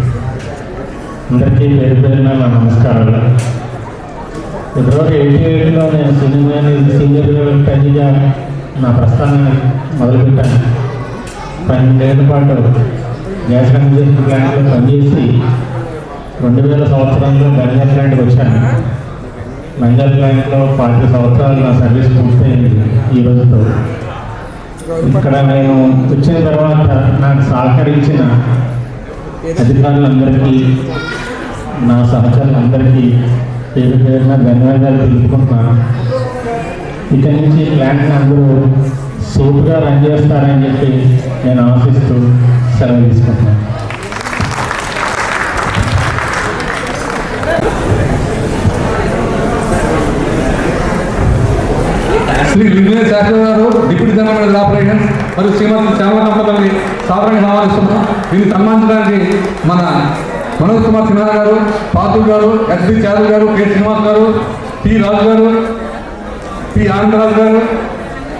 పేరు పేరున నా నమస్కారాలు. ఫిబ్రవరి 88లో నేను సీనియర్ ఖైదీగా నా ప్రస్థానాన్ని మొదలుపెట్టాను. 12 ఏళ్ల పాటు గ్యాస్ కన్వర్జేషన్ ప్లాంట్లో పనిచేసి 2000 సంవత్సరంలో బెంగాల్ ప్లాంట్కి వచ్చాను. బెంగాల్ ప్లాంట్లో 40 సంవత్సరాలు నా సర్వీస్ పూర్తయింది ఈ రోజుతో. ఇక్కడ నేను వచ్చిన తర్వాత నాకు సహకరించిన అధికారులందరికీ, నా సహచరులందరికీ పేరు పేరున ధన్యవాదాలు తెలుపుకుంటున్నాను. ఇక్కడి నుంచి ప్లాంట్ని అందరూ సూపర్గా రన్ చేస్తారని చెప్పి నేను ఆశిస్తూ సెలవు తీసుకుంటున్నాను. శ్రీ విజయ శాస్త్రి గారు, డిప్యూటీ జనరల్ మేనేజర్ ఆపరేషన్స్ మరియు శ్రీమతి శ్యామలంపల్లి సాధారణ ఆహ్వానిస్తున్నాం. దీన్ని సన్మానించడానికి మన మనోజ్ కుమార్ సిన్హా గారు, పాతుల్ గారు, ఎస్బి చారు గారు, కె శ్రీనివాస్ గారు, టి రాజు గారు, టి ఆనందరాజు గారు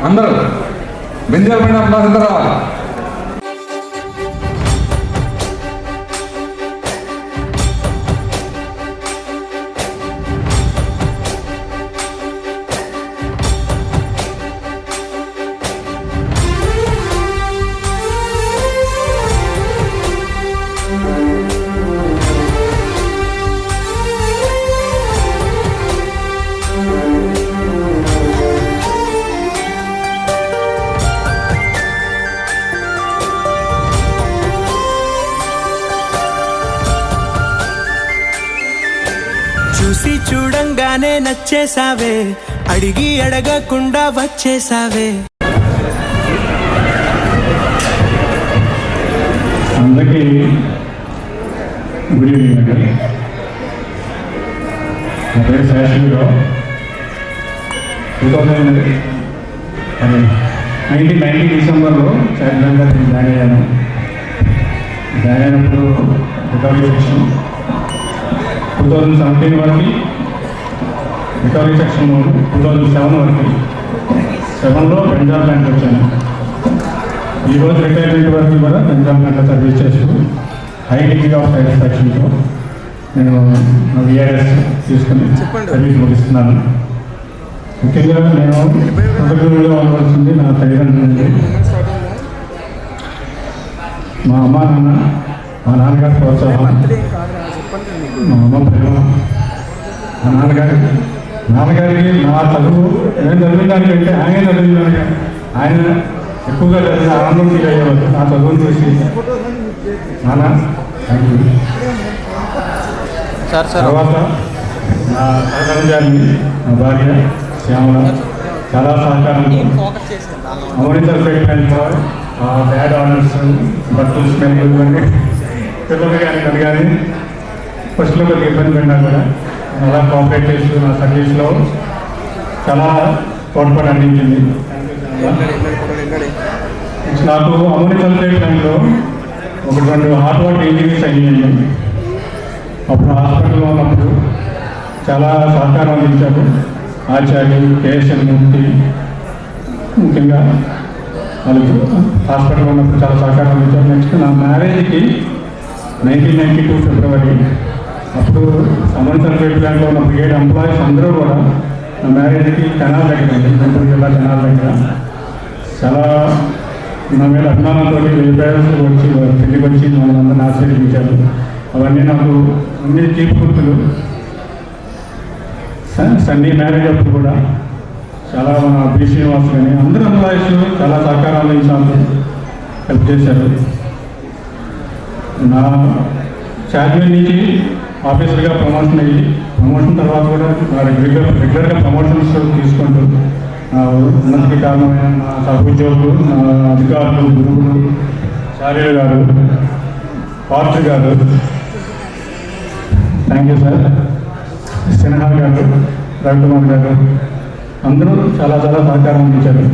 అందరూ బెంజాపడిన అందరూ రావాలి. చూసి చూడంగానే నచ్చేసావే, అడిగి అడగకుండా వచ్చేసావే. అందరికీ గుడ్ ఈవినింగ్ అండి. నా పేరు శాస్త్రిరావు. 1990 డిసెంబర్లో శాస్త్రంగా నేను జాయిన్ అయ్యాను. జాయిన్ అయినప్పుడు రికవరీ సెక్షన్ 2017 వరకు రికవరీ సెక్షన్ 2007 వరకు 7లో బెంజాల్ ప్లాంట్ వచ్చాను. ఈరోజు రిటైర్మెంట్ వరకు కూడా బెంజాల్ ప్లాంట్లో సర్వీస్ చేస్తూ హై డిగ్రీ ఆఫ్ సాటిస్ఫాక్షన్తో నేను విఆర్ఎస్ తీసుకుని సర్వీస్ ముగిస్తున్నాను. ముఖ్యంగా నేను కృతజ్ఞులుగా ఉండవలసింది నా తల్లిదండ్రులు, మా అమ్మ నాన్న, మా నాన్నగారి ప్రోత్సాహం, మా అమ్మ ప్రేమ, మా నాన్నగారికి నా చదువు నేను చదివిందానికంటే ఆయన చదివిందానికి ఆయన ఎక్కువగా చదివిన ఆనందం ఫీల్ అయ్యేవారు నా చదువును చూసి. నాన్న థ్యాంక్ యూ. తర్వాత నా సహకారం గారిని, నా భార్య శ్యామల చాలా సహకారంతో అమృత పెట్టడంతో బ్యాడ్ ఆర్డర్స్, బట్టలు స్మెల్ ఇవన్నీ పిల్లలు కానీ ఫస్ట్లో కొద్దిగా ఇబ్బంది పడినా కూడా అలా కోఆపరేట్ చేస్తూ నా సర్వీస్లో చాలా తోడ్పాటు అందించింది. నాకు అమృత సల్ఫేట్ టైంలో 1-2 హార్ట్ వాటర్ ఇంజరీస్ అయ్యాయి. అప్పుడు హాస్పిటల్లో ఉన్నప్పుడు చాలా సహకారం అందించారు ఆచార్యులు, కేఎస్ఎన్ మూర్తి, ముఖ్యంగా వాళ్ళు హాస్పిటల్లో ఉన్నప్పుడు చాలా సహకారం అందించారు. నెక్స్ట్ నా మ్యారేజ్కి 1992 ఫిబ్రవరి అప్పుడు అమృత సల్ఫేట్ ప్లాంట్లో ఉన్న బ్రిగేడ్ ఎంప్లాయీస్ అందరూ కూడా నా మ్యారేజ్కి కెనాల్ దగ్గర గుంటూరు జిల్లా కెనాల్ దగ్గర చాలా నా మీద అభిమానంతో 1000 పేరెంట్స్ వచ్చి పెళ్లికి వచ్చి మమ్మల్ని ఆశీర్వదించారు. అవన్నీ నాకు అన్ని తీపి గుర్తులు. సండే మ్యారేజ్ అప్పుడు కూడా చాలా మన బి శ్రీనివాస్ కానీ అందరూ ఎంప్లాయీస్ చాలా సహకారాలు ఇచ్చి హెల్ప్ చేశారు. నా చార్జ్మెన్ నుంచి ఆఫీసర్గా ప్రమోషన్ అయ్యి ప్రమోషన్ తర్వాత కూడా రెగ్యులర్గా ప్రమోషన్స్ తీసుకుంటూ ఉన్నతికి కారణమైన నా సహోద్యోగులు, నా అధికారులు, గురువులు, చార్యులు గారు, పాత్ర గారు, థ్యాంక్ యూ సార్, సిన్హా గారు, రవికుమార్ గారు అందరూ చాలా చాలా సహకారం అందించారు.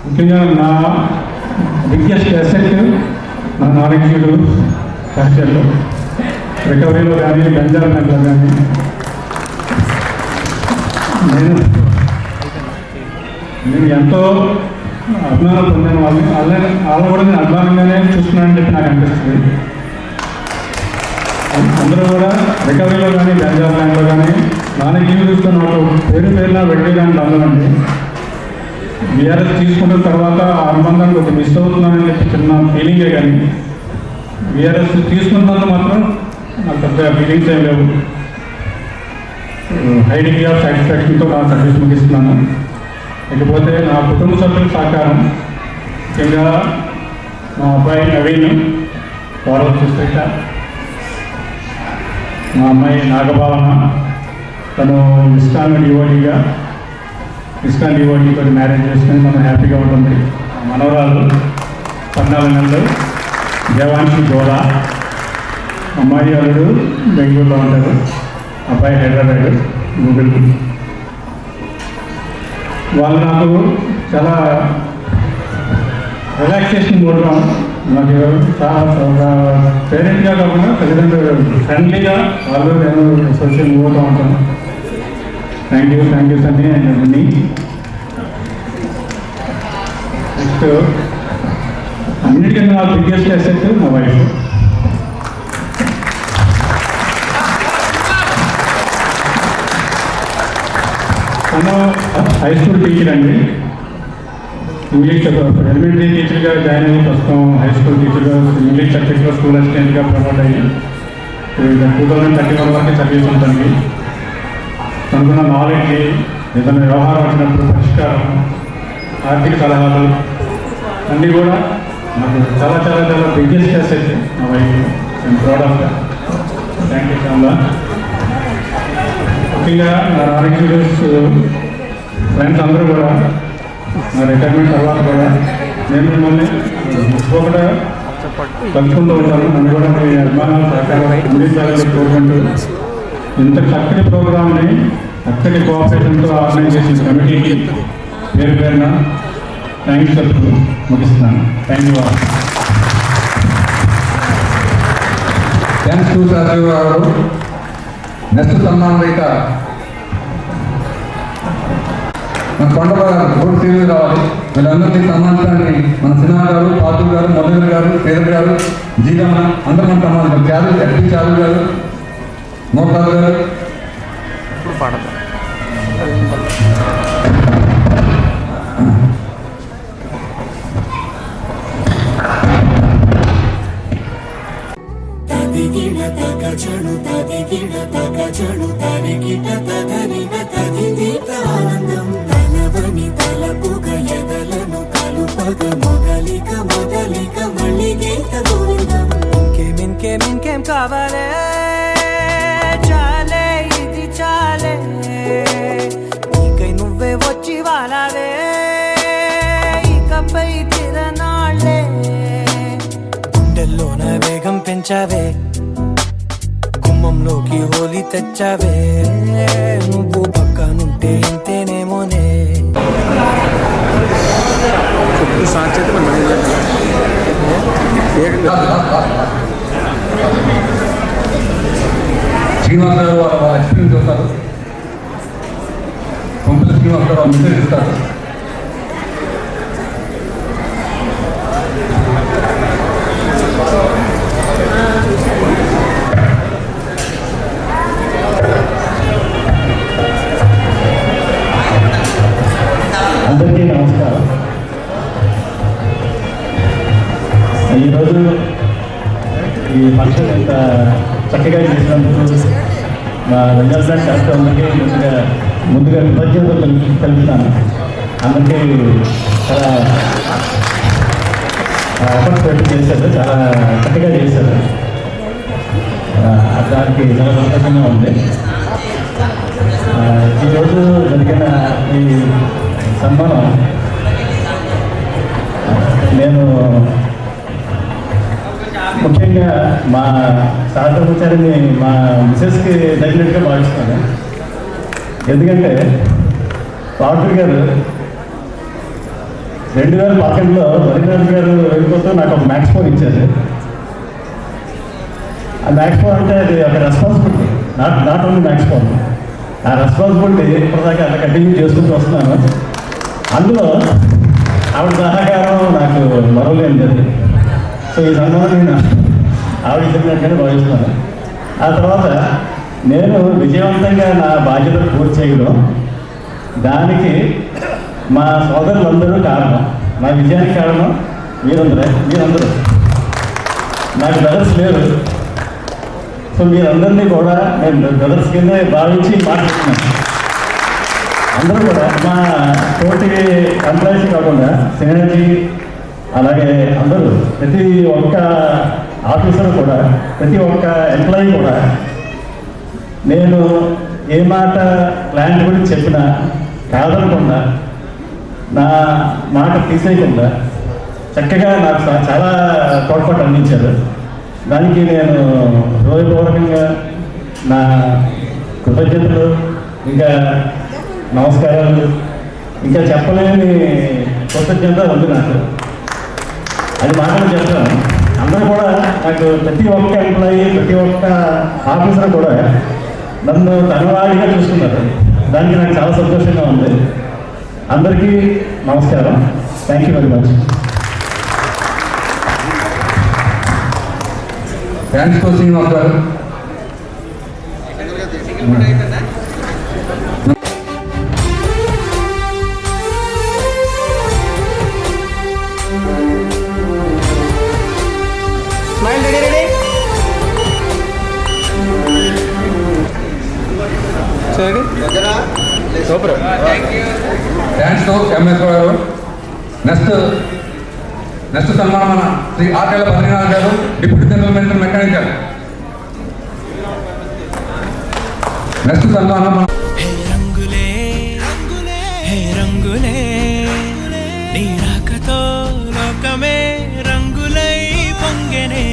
ముఖ్యంగా నా బిగ్గెస్ట్ అసెట్ నా నాలెడ్జ్లు ఫ్యాక్చర్లో రికవరీలో కానీ బెంజాల్ ప్లాంట్లో కానీ నేను ఎంతో అభిమానం పొందాను. వాళ్ళని కూడా నేను అభిమానంగానే చూస్తున్నానని చెప్పి నాకు అనిపిస్తుంది. అందరూ కూడా రికవరీలో కానీ బెంజాల్ ప్లాంట్లో కానీ నాన్న చూస్తున్న పేరున వెళ్ళేదానికి అందమండి. బీఆర్ఎస్ తీసుకున్న తర్వాత అనుబంధం కొంచెం మిస్ అవుతున్నానని చెప్పి చిన్న ఫీలింగే కానీ బీఆర్ఎస్ తీసుకున్నందుకు మాత్రం నాకు పెద్ద ఫీలింగ్స్ ఏం లేవు. హై డిగ్రీ ఆఫ్ సాటిస్ఫాక్షన్తో నా సర్వీస్ ముగిస్తున్నాను. ఇకపోతే నా కుటుంబ సభ్యుల సహకారం, ముఖ్యంగా మా అబ్బాయి నవీన్ వారవ చూసేట, మా అమ్మాయి నాగభావన, తను ఇస్కాన్ డివోటీతో మ్యారేజ్ చేసుకుని మనం హ్యాపీగా ఉంటుంది. మనవరాలు 14 నెలలు దేవాంశి గోరా, అమ్మాయి అల్లుడు బెంగళూరులో ఉంటారు, అబ్బాయి హైదరాబాద్ గూగుల్. వాళ్ళు నాకు చాలా రిలాక్సేషన్ మోడ్గా నాకు చాలా పేరెంట్గా కాకుండా తల్లిదండ్రులు ఫ్రెండ్లీగా వాళ్ళు నేను సోషల్ మూవ్ అవుతూ ఉంటాను. థ్యాంక్ యూ సండి అండ్ అన్నీ. నెక్స్ట్ అన్నిటికన్నా నా బిగ్గెస్ట్ అసెట్ నా వైఫ్. తను హై స్కూల్ టీచర్ అండి, ఇంగ్లీష్ ఎలిమెంటరీ టీచర్గా జాయిన్ అయ్యి ప్రస్తుతం హై స్కూల్ టీచర్గా ఇంగ్లీష్ సబ్జెక్ట్లో స్కూల్ అసిస్టెంట్గా ప్రమోట్ అయ్యి 2031 వరకు సర్వీస్ ఉంటుంది. తనకున్న నాలెడ్జ్, ఏదైనా వ్యవహారం వచ్చినప్పుడు పరిష్కారం, ఆర్థిక సలహాలు అన్నీ కూడా నాకు చాలా చాలా చాలా బిగ్గెస్ట్ అసెట్ నా వైఫ్. నేను proud of that. Thank you చాలా. ముఖ్యంగా నా ఆర్ఎక్స్యూస్ ఫ్రెండ్స్ అందరూ కూడా నా రిటైర్మెంట్ తర్వాత కూడా నేను మిమ్మల్ని కూడా కలుసుకుంటూ ఉంటాను. నన్ను కూడా మీ అభిమానాలు సహకారం అందించాలని కోరుకుంటూ ఇంత చక్కటి ప్రోగ్రామ్ని చక్కటి కోఆపరేషన్తో ఆర్గనైజ్ చేసిన కమిటీకి పేరున థ్యాంక్స్ చెప్తూ ముగిస్తున్నాను. Thank you. Thanks to Rajiv garu. Next సన్మానం రైత మన కొండప రోడ్ సీరియల్ కావాలి. వీళ్ళందరినీ సన్మానించడానికి మన సినిమా గారు, పాతులు గారు, మొదలు గారు, పేదలు గారు, జీవన అందరూ మన సన్మానించారు. చాలు ఎస్పీ చాలు గారు, మోకాలు గారు. ఇంకేం కావాలే చాలే ఇది చాలే నీకై నువ్వే వచ్చి వాలావే ఇకపై తిరనాళ్ళే గుండెల్లోన వేగం పెంచావే గుమ్మంలోకి హోలీ తెచ్చావే నువ్వు పక్కనుంటే ఇంతేనేమోనే శ్రీనివాస్ గారు వాళ్ళ ఎక్స్పీరియన్స్ చూస్తారు. పంపిన శ్రీనివాస్ గారు మెసేజ్ ఇస్తారు. అందరికీ నమస్కారం. ఈరోజు ఈ ఫంక్షన్ ఇంత చక్కగా చేసినందుకు మా వెంకటేశ్వర శాస్త్రి అందరికీ ముందుగా కృతజ్ఞతలు తెలుపుతాను. అందరికీ చాలా ఎఫర్ట్స్ పెట్టి చేశారు, చాలా చక్కగా చేశారు. దానికి చాలా సంతోషంగా ఉంది. ఈరోజు జరిగిన ఈ సన్మానం నేను ముఖ్యంగా మా సహకర్మచారిని మా మిసెస్కి తగినట్టుగా భావిస్తాను. ఎందుకంటే పాటు గారు 2011లో వరినాథ్ గారు వెళ్ళిపోతూ నాకు ఒక మ్యాక్స్ ఫోన్ ఇచ్చారు. ఆ మ్యాక్స్ ఫోన్ అంటే అది ఒక responsibility, not only max phone. ఆ రెస్పాన్సిబిలిటీ ఇప్పటిదాకా అలా కంటిన్యూ చేసుకుంటూ వస్తున్నాను. అందులో ఆవిడ సహకారం నాకు మరవలేనిది. సో ఈ సందర్భంగా నేను ఆవిడ చెప్పినట్టుగానే భావిస్తున్నాను. ఆ తర్వాత నేను విజయవంతంగా నా బాధ్యతలు పూర్తి చేయడం, దానికి మా సోదరులందరూ కారణం, నా విజయానికి కారణం మీరందరూ. నాకు బ్రదర్స్ లేరు. సో మీరందరినీ కూడా నేను బ్రదర్స్ కింద భావించి మాట్లాడుతున్నాను. అందరూ కూడా మా తోటి ఎంప్లాయీస్ కాకుండా సినర్జీ, అలాగే అందరూ ప్రతి ఒక్క ఆఫీసర్ కూడా, ప్రతి ఒక్క ఎంప్లాయీ కూడా నేను ఏ మాట ప్లాంట్ గురించి చెప్పినా కాదనకుండా, నా మాట తీసేయకుండా చక్కగా నాకు చాలా తోడ్పాటు అందించారు. దానికి నేను హృదయపూర్వకంగా నా కృతజ్ఞతలు, ఇంకా నమస్కారాలు, ఇంకా చెప్పలేని కృతజ్ఞత ఉంది నాకు. అది మాటలు చెప్తాను. అందరూ కూడా నాకు ప్రతి ఒక్క ఎంప్లాయీ, ప్రతి ఒక్క ఆఫీసర్ కూడా నన్ను తనవాడిగా చూసుకున్నారు. దానికి నాకు చాలా సంతోషంగా ఉంది. అందరికీ నమస్కారం. Thank you very much. Thanks to Srinivas గారు. థ్యాంక్స్ టు ఎంఎస్ గారు. నెక్స్ట్ సన్మానం మన శ్రీ ఆర్కేల బద్రీనాథ్ గారు, deputy general manager mechanical. Next సన్మానం మన రంగులే రంగులే నీ రాకతో లోకమే రంగులై పొంగెనే.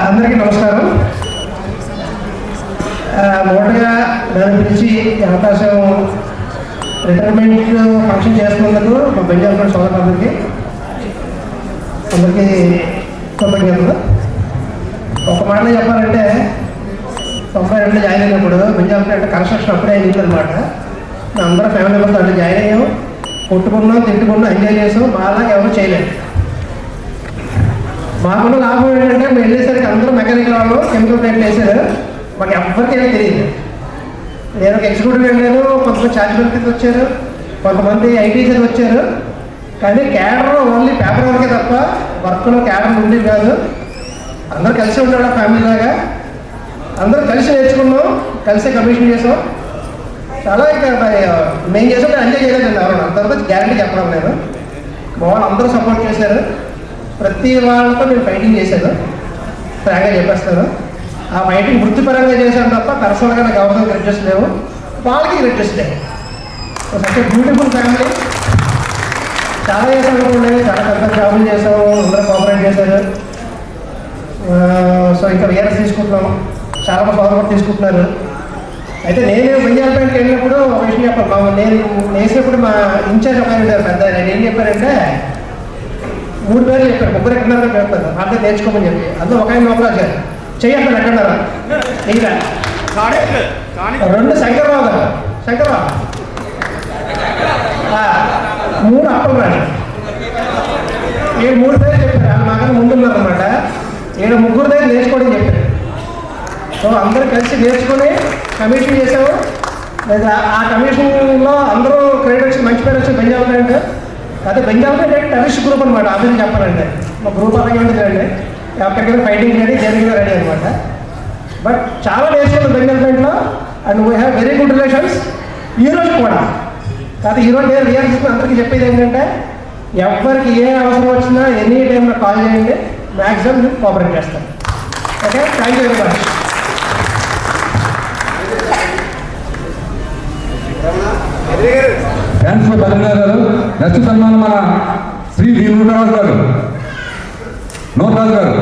అందరికీ నమస్కారం. మొదటగా దాని గురించి అవకాశం రిటైర్మెంట్ ఫంక్షన్ చేస్తున్నందుకు మా బెంజామిన్ సోదరులందరికీ కృతజ్ఞతలు. ఒక ఒక మాటలో చెప్పాలంటే 92 జాయిన్ అయినప్పుడు బెంజాపేట కన్స్ట్రక్షన్ అప్పుడే అయింది అనమాట. అందరూ ఫ్యామిలీ మెంబర్స్ అట్లా జాయిన్ అయ్యాం, కొట్టుకున్నాం, తిట్టుకున్నాం, ఎంజాయ్ చేసాం. బాగా ఎవరు చేయలేదు. మాకున్న లాభం ఏంటంటే మేము వెళ్ళేసరికి అందరూ మెకానికల్ వాళ్ళు కెమికల్ ప్లాంట్ వేసారు. మాకు ఎవరికి ఏమీ తెలియదు. నేను ఒక ఎగ్జిక్యూటివ్ వెళ్ళాను, కొంతమంది ఛార్జ్ కింద వచ్చారు, కొంతమంది ఐటీసీ వచ్చారు. కానీ క్యాడర్ ఓన్లీ పేపర్ వర్కే తప్ప వర్క్లో క్యాడర్ ఉండేది కాదు. అందరూ కలిసి ఉన్నాడు ఫ్యామిలీ లాగా. అందరూ కలిసి నేర్చుకున్నాం, కలిసి కమిషన్ చేసాం. చాలా ఇంకా మేము చేసాం, ఎంజాయ్ చేయలేదండి ఎవరు. అంతవరకు గ్యారంటీ చెప్పడం నేను. మా వాళ్ళు అందరూ సపోర్ట్ చేశారు. ప్రతి వాళ్ళతో నేను ఫైటింగ్ చేశాను, ఫ్రాంక్గా చెప్పేస్తాను. ఆ ఫైటింగ్ వృత్తిపరంగా చేశాను తప్ప పర్సనల్గా నాకు ఎవరితో గ్రెడ్జెస్ లేవు, వాళ్ళకి గ్రెడ్జెస్ లేవు. Such beautiful family. చాలా చేసాం అనుకోండి, చాలా పెద్ద జాబులు చేసాము, అందరూ కోఆపరేట్ చేశారు. సో ఇంకా వేరే తీసుకుంటున్నాం, చాలా మంది సోదరు తీసుకుంటున్నారు. అయితే నేను బెంజాపేటకి వెళ్ళినప్పుడు ఒక విషయం చెప్పాను. నేను వేసినప్పుడు మా ఇన్ఛార్జ్ ఒక ఆయన పెద్ద ఆయన ఏం చెప్పారంటే 3 పేర్లు చెప్పారు, 3 ఎక్కడన్నారో చెప్తాను, అంటే నేర్చుకోమని చెప్పి. అందులో ఒక ఆయన లోపల వచ్చారు, చెయ్యాలి ఎక్కడన్నారా ఇంకా 2 శంకర్రావు గారు, శంకర్రావు 3 అప్పలరాజు. 3 పేర్లు చెప్పారు. వాళ్ళు మాకన్నా ముందున్నారనమాట. 3 దగ్గర నేర్చుకోవడం చెప్పారు. సో అందరూ కలిసి నేర్చుకొని కమిషన్ చేసాము. లేదా ఆ కమిషన్లో అందరూ క్రెడిట్ వచ్చి మంచి పేరు వచ్చి బెంజాపేట. అదే బెంజాపేట టెర్రరిస్ట్ గ్రూప్ అనమాట. ఆఫీస్ చెప్పాలంటే మా గ్రూప్ అలాగే ఉంటుంది అండి. ఎక్కడికైనా ఫైటింగ్ రెడీ, జరిగిన రెడీ అనమాట. బట్ చాలా నేర్చుకున్నాం బెంజాపేటలో. And we have very good relations ఈరోజు కూడా. కాదు ఈరోజు నేను రియాక్షన్ అందరికీ చెప్పేది ఏంటంటే, ఎవరికి ఏ అవసరం వచ్చినా ఎనీ టైంలో కాల్ చేయండి, మ్యాక్సిమం మేము కోఆపరేట్ చేస్తాం. Okay, thank you very much. Thanks for బలంగా గారు. నెక్స్ట్ సన్మానం మన శ్రీ నూటరాజు గారు. నూటరాజు గారు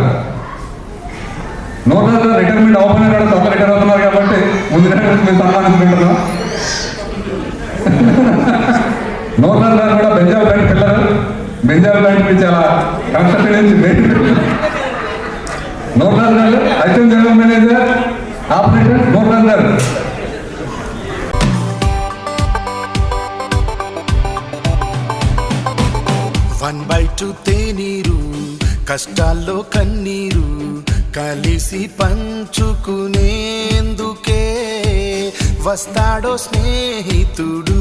రిటైర్మెంట్ ఓపెనర్ కూడా కొత్త రిటైర్ అవుతున్నారు కాబట్టి ముందుగానే మేము సన్మానించుకుంటున్నాం. నూటరాజు గారు కూడా బెంజాపేట పిల్లలు. బెంజాపేట చాలా కన్స్ట్రక్షన్ నుంచి నూటరాజు గారు అసిస్టెంట్ జనరల్ మేనేజర్ ఆపరేషన్ నూటరాజు గారు. 1/2 తేనీరు, కష్టాల్లో కన్నీరు, కలిసి పంచుకునేందుకే వస్తాడో స్నేహితుడు.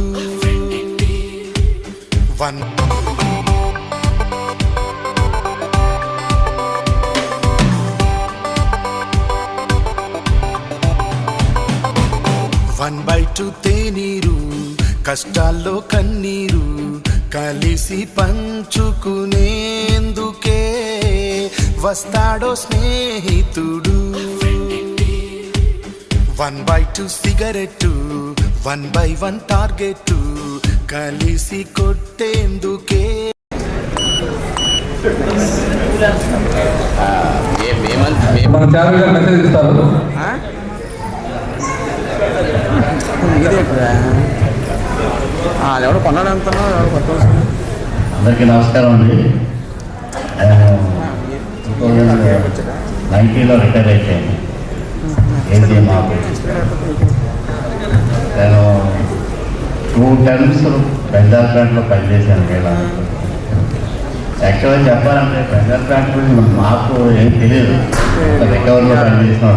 1/2 తేనీరు, కష్టాల్లో కన్నీరు, కలిసి పంచుకునేందుకే వస్తాడో స్నేహితుడు. 1/2 సిగరెట్టు, 1/1 టార్గెట్, కలిసి కొట్టేందుకే. మన ఛానల్ గారు మెసేజ్ ఇస్తారు. ఎవరు కొన్నాడు అంటున్నావు, ఎవరు కొత్త. అందరికీ నమస్కారం అండి. 2090లో రిటైర్ అయిపోయాను. ఏంటి మాకు నేను 2 టర్మ్స్ బెంజాపేటలో పనిచేశాను. యాక్చువల్గా చెప్పాలంటే బెంజాపేట గురించి మాకు ఏం తెలియదు. రికవరీలో పనిచేసిన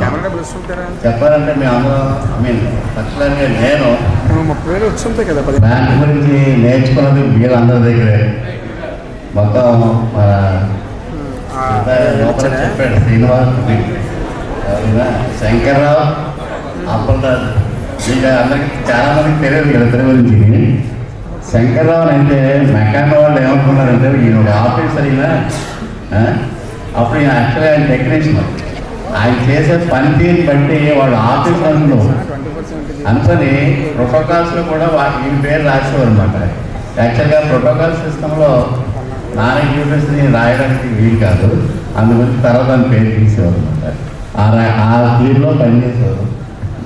చెప్పాలంటే మేము అందరూ పర్టికులర్గా నేను బ్యాంక్ గురించి నేర్చుకున్నది వీళ్ళందరి దగ్గరే. మొత్తం లోపల చెప్పాడు శ్రీనివాస్, శంకర్రావు, అప్పలరాజు. ఇంకా అందరికి చాలా మందికి తెలియదు వీళ్ళిద్దరి గురించి. శంకర్రావు అంటే మెకానిక్ వాళ్ళు ఏమనుకున్నారంటే ఈయన ఒక ఆఫీసర్ అయినా, అప్పుడు ఈయన యాక్చువల్గా ఆయన టెక్నీషియన్. ఆయన చేసే పనితీరుని బట్టి వాళ్ళు ఆఫీసర్లు అనుకొని ప్రోటోకాల్స్లో కూడా ఈయన పేరు రాసేవారు అనమాట. యాక్చువల్గా ప్రోటోకాల్ సిస్టంలో నాన్ ఎగ్జిక్యూటివ్స్ని రాయడానికి వీలు కాదు, అందుగురించి తర్వాత దాని పేరు తీసేవారు అనమాట. ఆ తీరులో పనిచేసేవారు.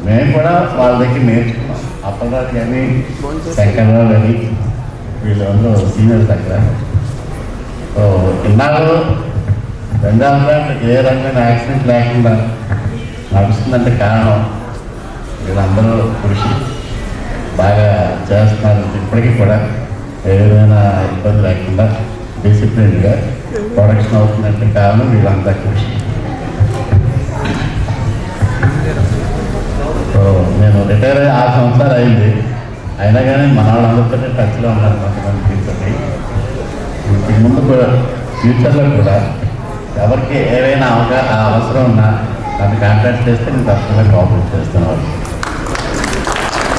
మేము కూడా వాళ్ళ దగ్గర నేర్చుకున్నాం. అప్పలరాజు కానీ శంకర్రావు కానీ వీళ్ళందరూ సీనియర్స్ దగ్గర. సో ఇన్నాళ్ళు బెంగాల్ ప్లాంట్ ఏ రకమైన యాక్సిడెంట్ లేకుండా నడుస్తుందంటే కారణం వీళ్ళందరూ కృషి బాగా చేస్తున్నారు. ఇప్పటికీ కూడా ఏ విధమైన ఇబ్బంది లేకుండా డిసిప్లిన్గా ప్రొడక్షన్ అవుతుందంటే కారణం వీళ్ళంతా కృషి. సో నేను రిటైర్ అయ్యి 6 సంవత్సరాలు అయింది, అయినా కానీ మన వాళ్ళందరితో టచ్లో ఉన్నారు కొంతమంది తీసుకొని. ఇంతకు ముందు కూడా ఫ్యూచర్లో కూడా ఎవరికి ఏవైనా అవసరం ఉన్నా నన్ను కాంటాక్ట్ చేస్తే నేను తప్పకుండా కోఆపరేట్ చేస్తాను వాళ్ళు.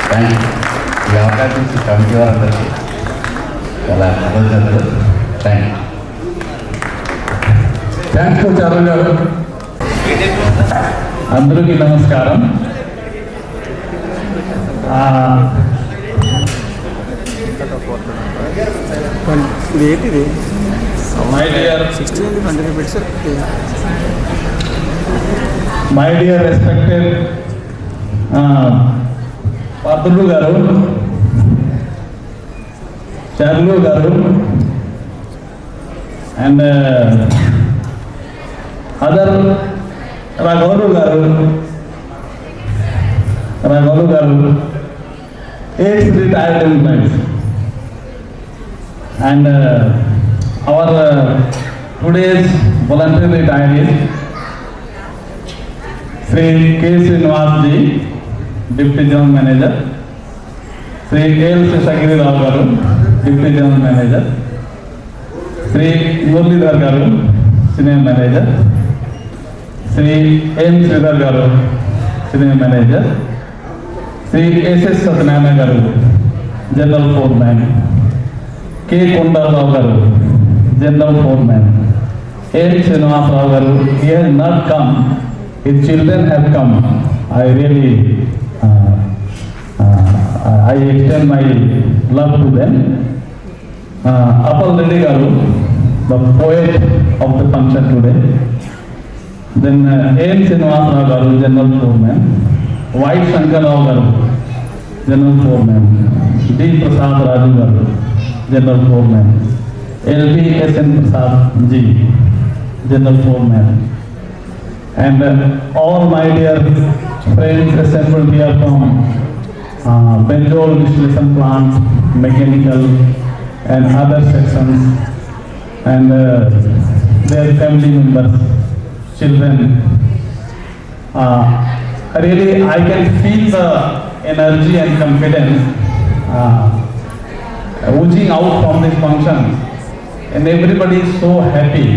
Thank you. ఈ అవకాశం ఇచ్చి కమిటీ వారందరికీ చాలా కృతజ్ఞతలు. Thank you. Thanks to Charan గారు. అందరికీ నమస్కారం. మై డియర్ రెస్పెక్టెడ్ పాత్రులు గారు, చర్లు గారు అండ్ అదర్ రాఘవలు గారు, ex-retired employees, and our today's voluntary retirees, Sri K. Srinivas ji, Deputy General Manager, Sri L. Seshagiri Rao garu, Deputy General Manager, Sri Muralidhar garu, Senior Manager, Sri M. Sridhar garu, Senior Manager, Sri S.S. Satyanarayana garu, General Foreman, K. Kondarao garu, General Foreman, N. Srinivas Rao garu, he has not come, his children have come. I really I extend my love to them. Appal Reddy garu, the poet of the function today. Then A.M. Srinivas Rao garu, General Foreman. Y. Shankar Rao garu, General Foreman. D. Prasad Raju garu, General Foreman. L.B. S.N. Prasad Ji, General Foreman. And all my dear friends assembled here from Benjol distillation plant, mechanical and other sections, and their family members, children. Really, I can feel the energy and confidence oozing out from this function, and everybody is so happy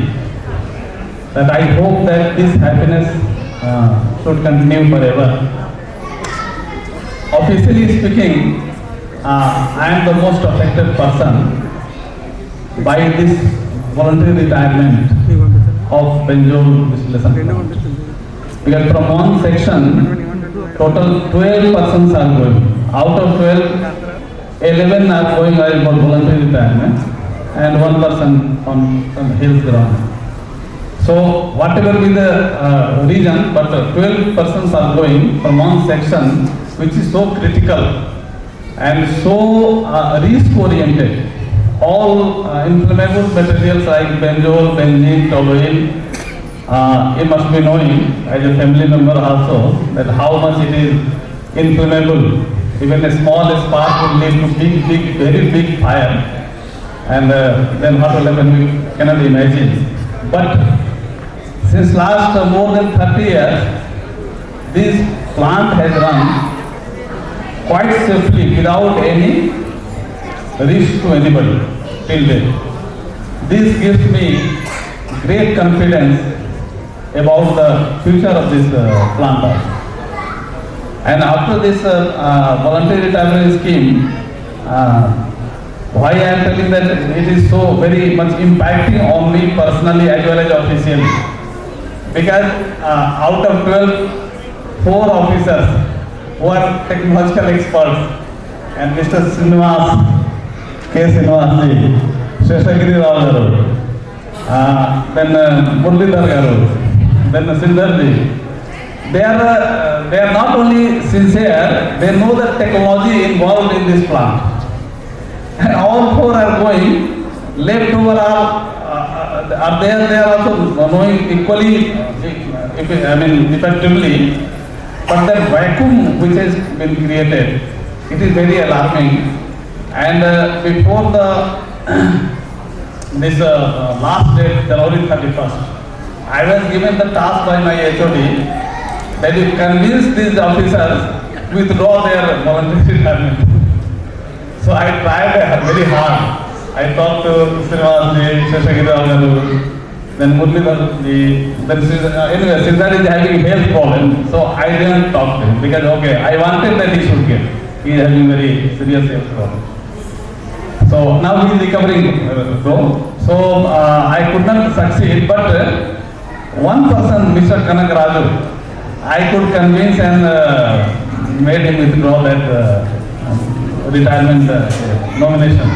that I hope that this happiness should continue forever. Officially speaking, I am the most affected person by this voluntary retirement of Benjol distillation plant. Because from one section, total 12 persons are going. Out of 12, 11 are going for voluntary retirement and 1 person on hills ground. So whatever be the reason, but 12 persons are going from one section which is so critical and so risk-oriented. All inflammable materials like benzoyl, benzene, toluene, you must be knowing as a family member also that how much it is inflammable. Even a small spark will lead to big, very big fire, and then what will happen we cannot imagine. But since last more than 30 years, this plant has run quite safely without any risk to anybody till date. This gives me great confidence about the future of this plant. And after this voluntary retirement scheme, why I am telling that it is so very much impacting on me personally as well as officially. Because out of 12, 4 officers who are technological experts, and Mr. Srinivas, K. Srinivas ji, Sheshagiri Rao garu, then Muralidhar garu, then Sridhar ji, they are not only sincere, they know the technology involved in this plant. And all 4 are going, left over are they are also knowing equally, effectively, but that vacuum which has been created, it is very alarming. And before this last date, January 31st, I was given the task by my HOD that you convince these officers to withdraw their voluntary retirement. So I tried very hard. I talked to Srinivas, Sheshagiri Garu, then Muralidhar, then anyway, Siddhar is having health problem, so I didn't talk to him because okay, I wanted that he should get. He is having very serious health problem. So now he is recovering, so I could not succeed, but one person, Mr. Kanak Raju, I could convince and made him withdraw that retirement nomination.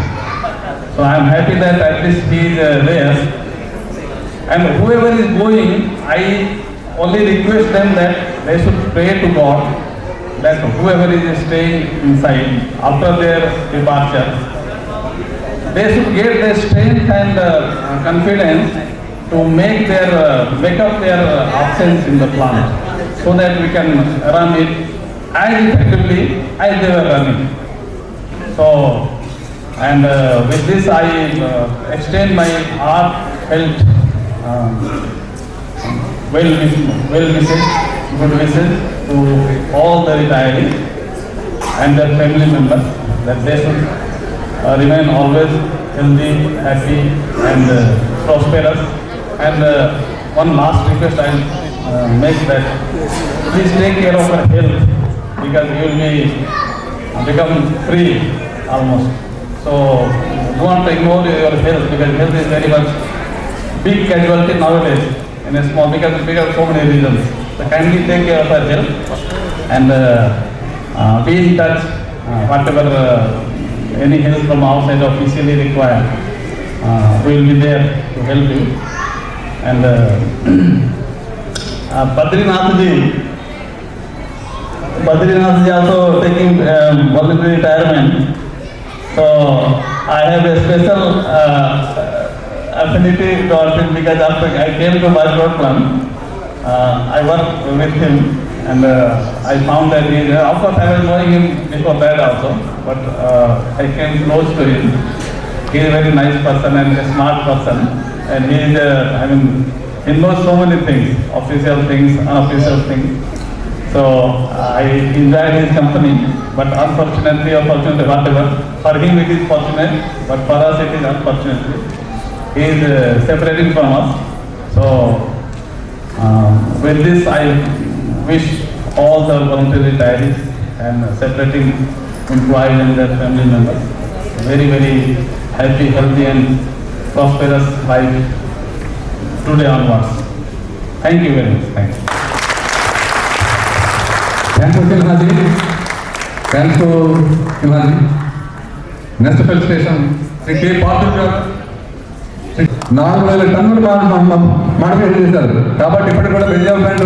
So I am happy that at least he is there. And whoever is going, I only request them that they should pray to God that whoever is staying inside after their departure, they should get their strength and confidence to make up their absence in the plant, so that we can run it as effectively as they were running. So, and with this I extend my heartfelt good wishes to all the retirees and their family members that they should remain always healthy, happy and prosperous. And one last request I make that please take care of your health, because you will become free almost. So do not ignore your health, because health is very much big casualty nowadays in a small, because so many reasons. So kindly take care of your health and be in touch whatever any help from outside officially required. We will be there to help you. And Badrinath ji also taking voluntary retirement. So I have a special affinity towards him, because after I came to Bajrod plant, I worked with him and I found that he, of course I was knowing him before that also, but I came close to him. He is a very nice person and a smart person, and he is, he knows so many things, official things, unofficial things. So I enjoyed his company, but unfortunately or fortunately, whatever, for him it is fortunate, but for us it is unfortunately. He is separating from us. So with this I wish all the voluntary retirees and separating employees and their family members very, very happy, healthy and prosperous life today onwards. Thank you very much. Thank you. Thanks to Silhaji. Thanks to Silhaji. Next felicitation, Sri K. Parthiv 4,000 టన్నులు modification చేశారు. కాబట్టి ఇప్పటికి కూడా development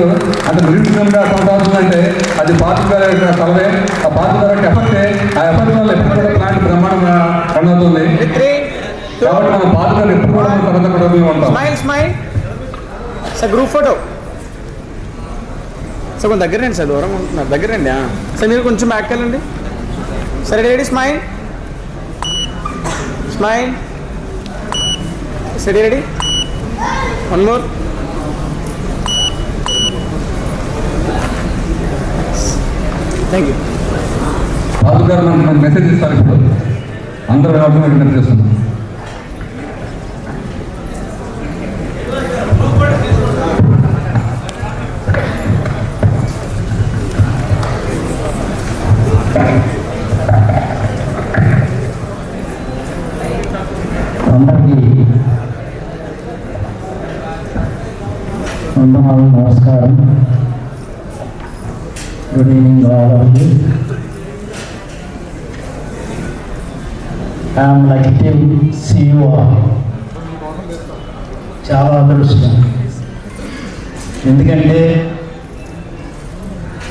అంటే నిరుద్యోగంగా కొనసాగుతుందంటే అది party గారి కలవే, ఆ party గారి ఎఫర్టే, ఆ ఎఫర్ట్ వల్ల ఎప్పుడు కూడా ప్లాంట్ బ్రహ్మాండంగా రన్ అవుతుంది. కాబట్టి మన పార్టీ గారు ఎప్పుడు కూడా సరదా ఉంటాం. సార్ గ్రూప్ ఫోటో సార్ కొంచెం దగ్గర రండి సార్, దూరం ఉంటున్నారు, దగ్గర రండి సార్, మీరు కొంచెం బ్యాక్ వెళ్ళండి. సరే రెడీ, స్మైల్ స్మైల్, సరే ready, one more. Thank you. పాదు గారు మనకు మెసేజ్ ఇస్తారు, ఇప్పుడు అందరూ విజ్ఞప్తి చేస్తున్నాం. అందరికీ నమస్కారం. Good evening all of you. I'm lucky CEO. చాలా అదృష్టం, ఎందుకంటే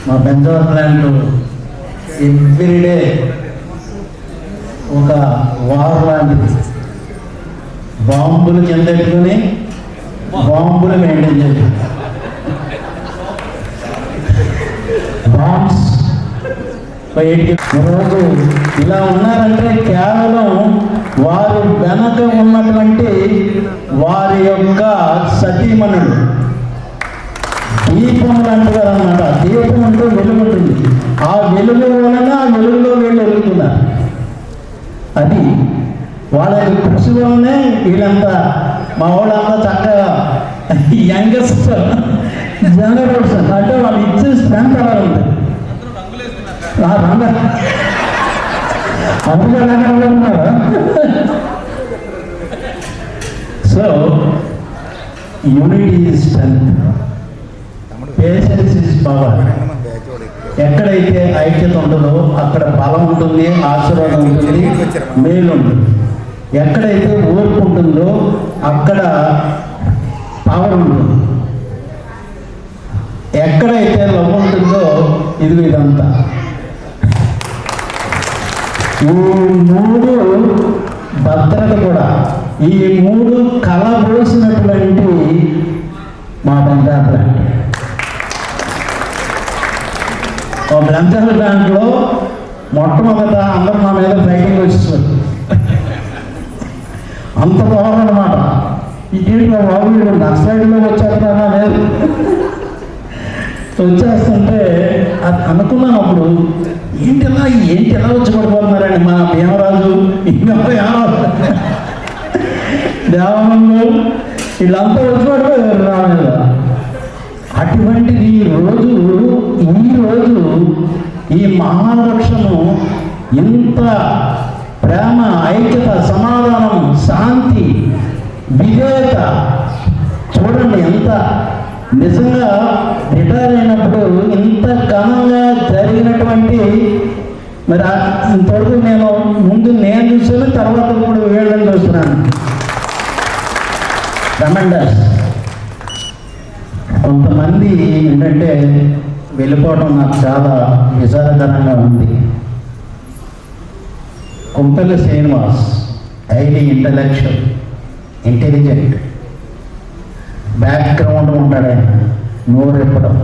మా బెంజోర్ ప్లాంట్ ఎవ్రీడే ఒక వార్ లాంటిది. బాంబులు కింద పెట్టుకుని బాంబులు మెయింటైన్ చేయాలి. బాంబ్స్ ఈరోజు ఇలా ఉన్నారంటే కేవలం వారు వెనక ఉన్నటువంటి వారి యొక్క సతీమణులు దీపం లాంటివారు అన్నమాట. దీపం అంటే వెలుగు ఉంటుంది, ఆ వెలుగు వలన ఆ వెలుగులో వీళ్ళు వెలుగుతున్నారు. అది వాళ్ళ కృషి వలనే వీళ్ళంతా మా వాళ్ళంతా చక్కగా యంగెస్ట్ జనరేషన్ అంటే వాళ్ళు ఇచ్చే స్ట్రెంత్ అలా ఉంది. ఉన్నారు. So unity is strength, patience is power. ఎక్కడైతే ఐక్యత ఉంటుందో అక్కడ బలం ఉంటుంది, ఆశీర్వాదం ఉంటుంది, మేలు ఉంటుంది. ఎక్కడైతే ఓర్పు ఉంటుందో అక్కడ పవర్ ఉంటుంది. ఎక్కడైతే లవ్ ఉంటుందో ఇదంతా. ఈ మూడు భద్రత కూడా, ఈ మూడు కలబోసినటువంటి మా బంజారా ప్లాంట్. ఆ బంజారా ప్లాంట్లో మొట్టమొదట అందరూ మా మీద ఫైటింగ్ వచ్చేసారు. అంత పవర్ అన్నమాట. ఇటీవల బాబు నక్సలైట్లో వచ్చేస్తానా లేదు వచ్చేస్తుంటే అది అనుకున్నాను. అప్పుడు ఏంటి ఎలా వచ్చి పడిపోతున్నారండి మా భీమరాజు ఇంకా దేవానందు వీళ్ళంతా వచ్చి పడిపోయారు నా మీద. అటువంటిది ఈరోజు ఈ మహావృక్షము ఇంత ప్రేమ, ఐక్యత, సమాధానం, శాంతి, విధేయత చూడండి. ఎంత నిజంగా రిటైర్ అయినప్పుడు ఇంత ఘనంగా జరిగినటువంటి మరి ఇంతవరకు ముందు నేను చూసాను, తర్వాత ఇప్పుడు వీళ్ళని చూస్తున్నాను. ట్రెమెండస్. కొంతమంది ఏంటంటే వెళ్ళిపోవడం నాకు చాలా విచారకరంగా ఉంది. Kompally Srinivas highly intelligent background ఉంటాడు ఆయన, నోరు ఎప్పడం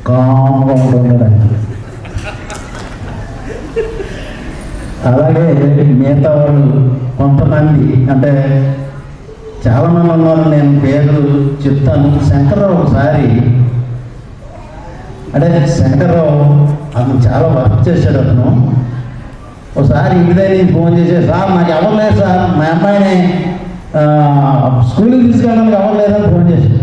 కామ్గా ఉంటాడు ఆయన. అలాగే మిగతా వాళ్ళు కొంతమంది అంటే చాలామంది ఉన్నారు, నేను పేర్లు చెప్తాను. శంకర్రావు ఒకసారి అంటే శంకర్రావు అతను చాలా వర్క్ చేశాడు. అతను ఒకసారి ఇంటి దగ్గర ఫోన్ చేసే, సార్ నాకు ఎవరు లేదు సార్, మా అమ్మాయిని స్కూల్కి తీసుకెళ్ళడానికి ఎవరు లేదని ఫోన్ చేశాడు.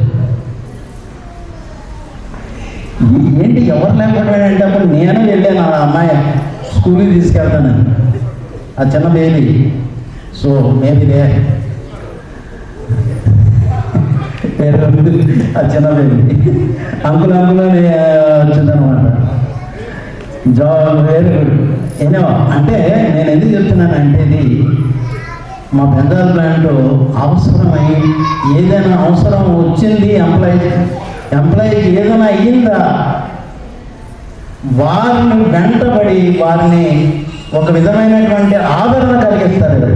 ఏంటి ఎవరు లేకపోవడం అంటే అప్పుడు నేను వెళ్ళాను ఆ అమ్మాయి స్కూల్కి తీసుకెళ్తానని. ఆ చిన్న బేబీ, సో మేబీ దే ఆ చిన్న బేబీ అంకుల్ అని వచ్చిందనమాట. Job very good. ఏమో అంటే నేను ఎందుకు చెప్తున్నానంటే ఇది మా బెంజారా ప్లాంట్ అవసరమై ఏదైనా అవసరం వచ్చింది ఎంప్లాయీకి ఏదైనా అయ్యిందా వారిని వెంటబడి వారిని ఒక విధమైనటువంటి ఆదరణ కలిగిస్తారు,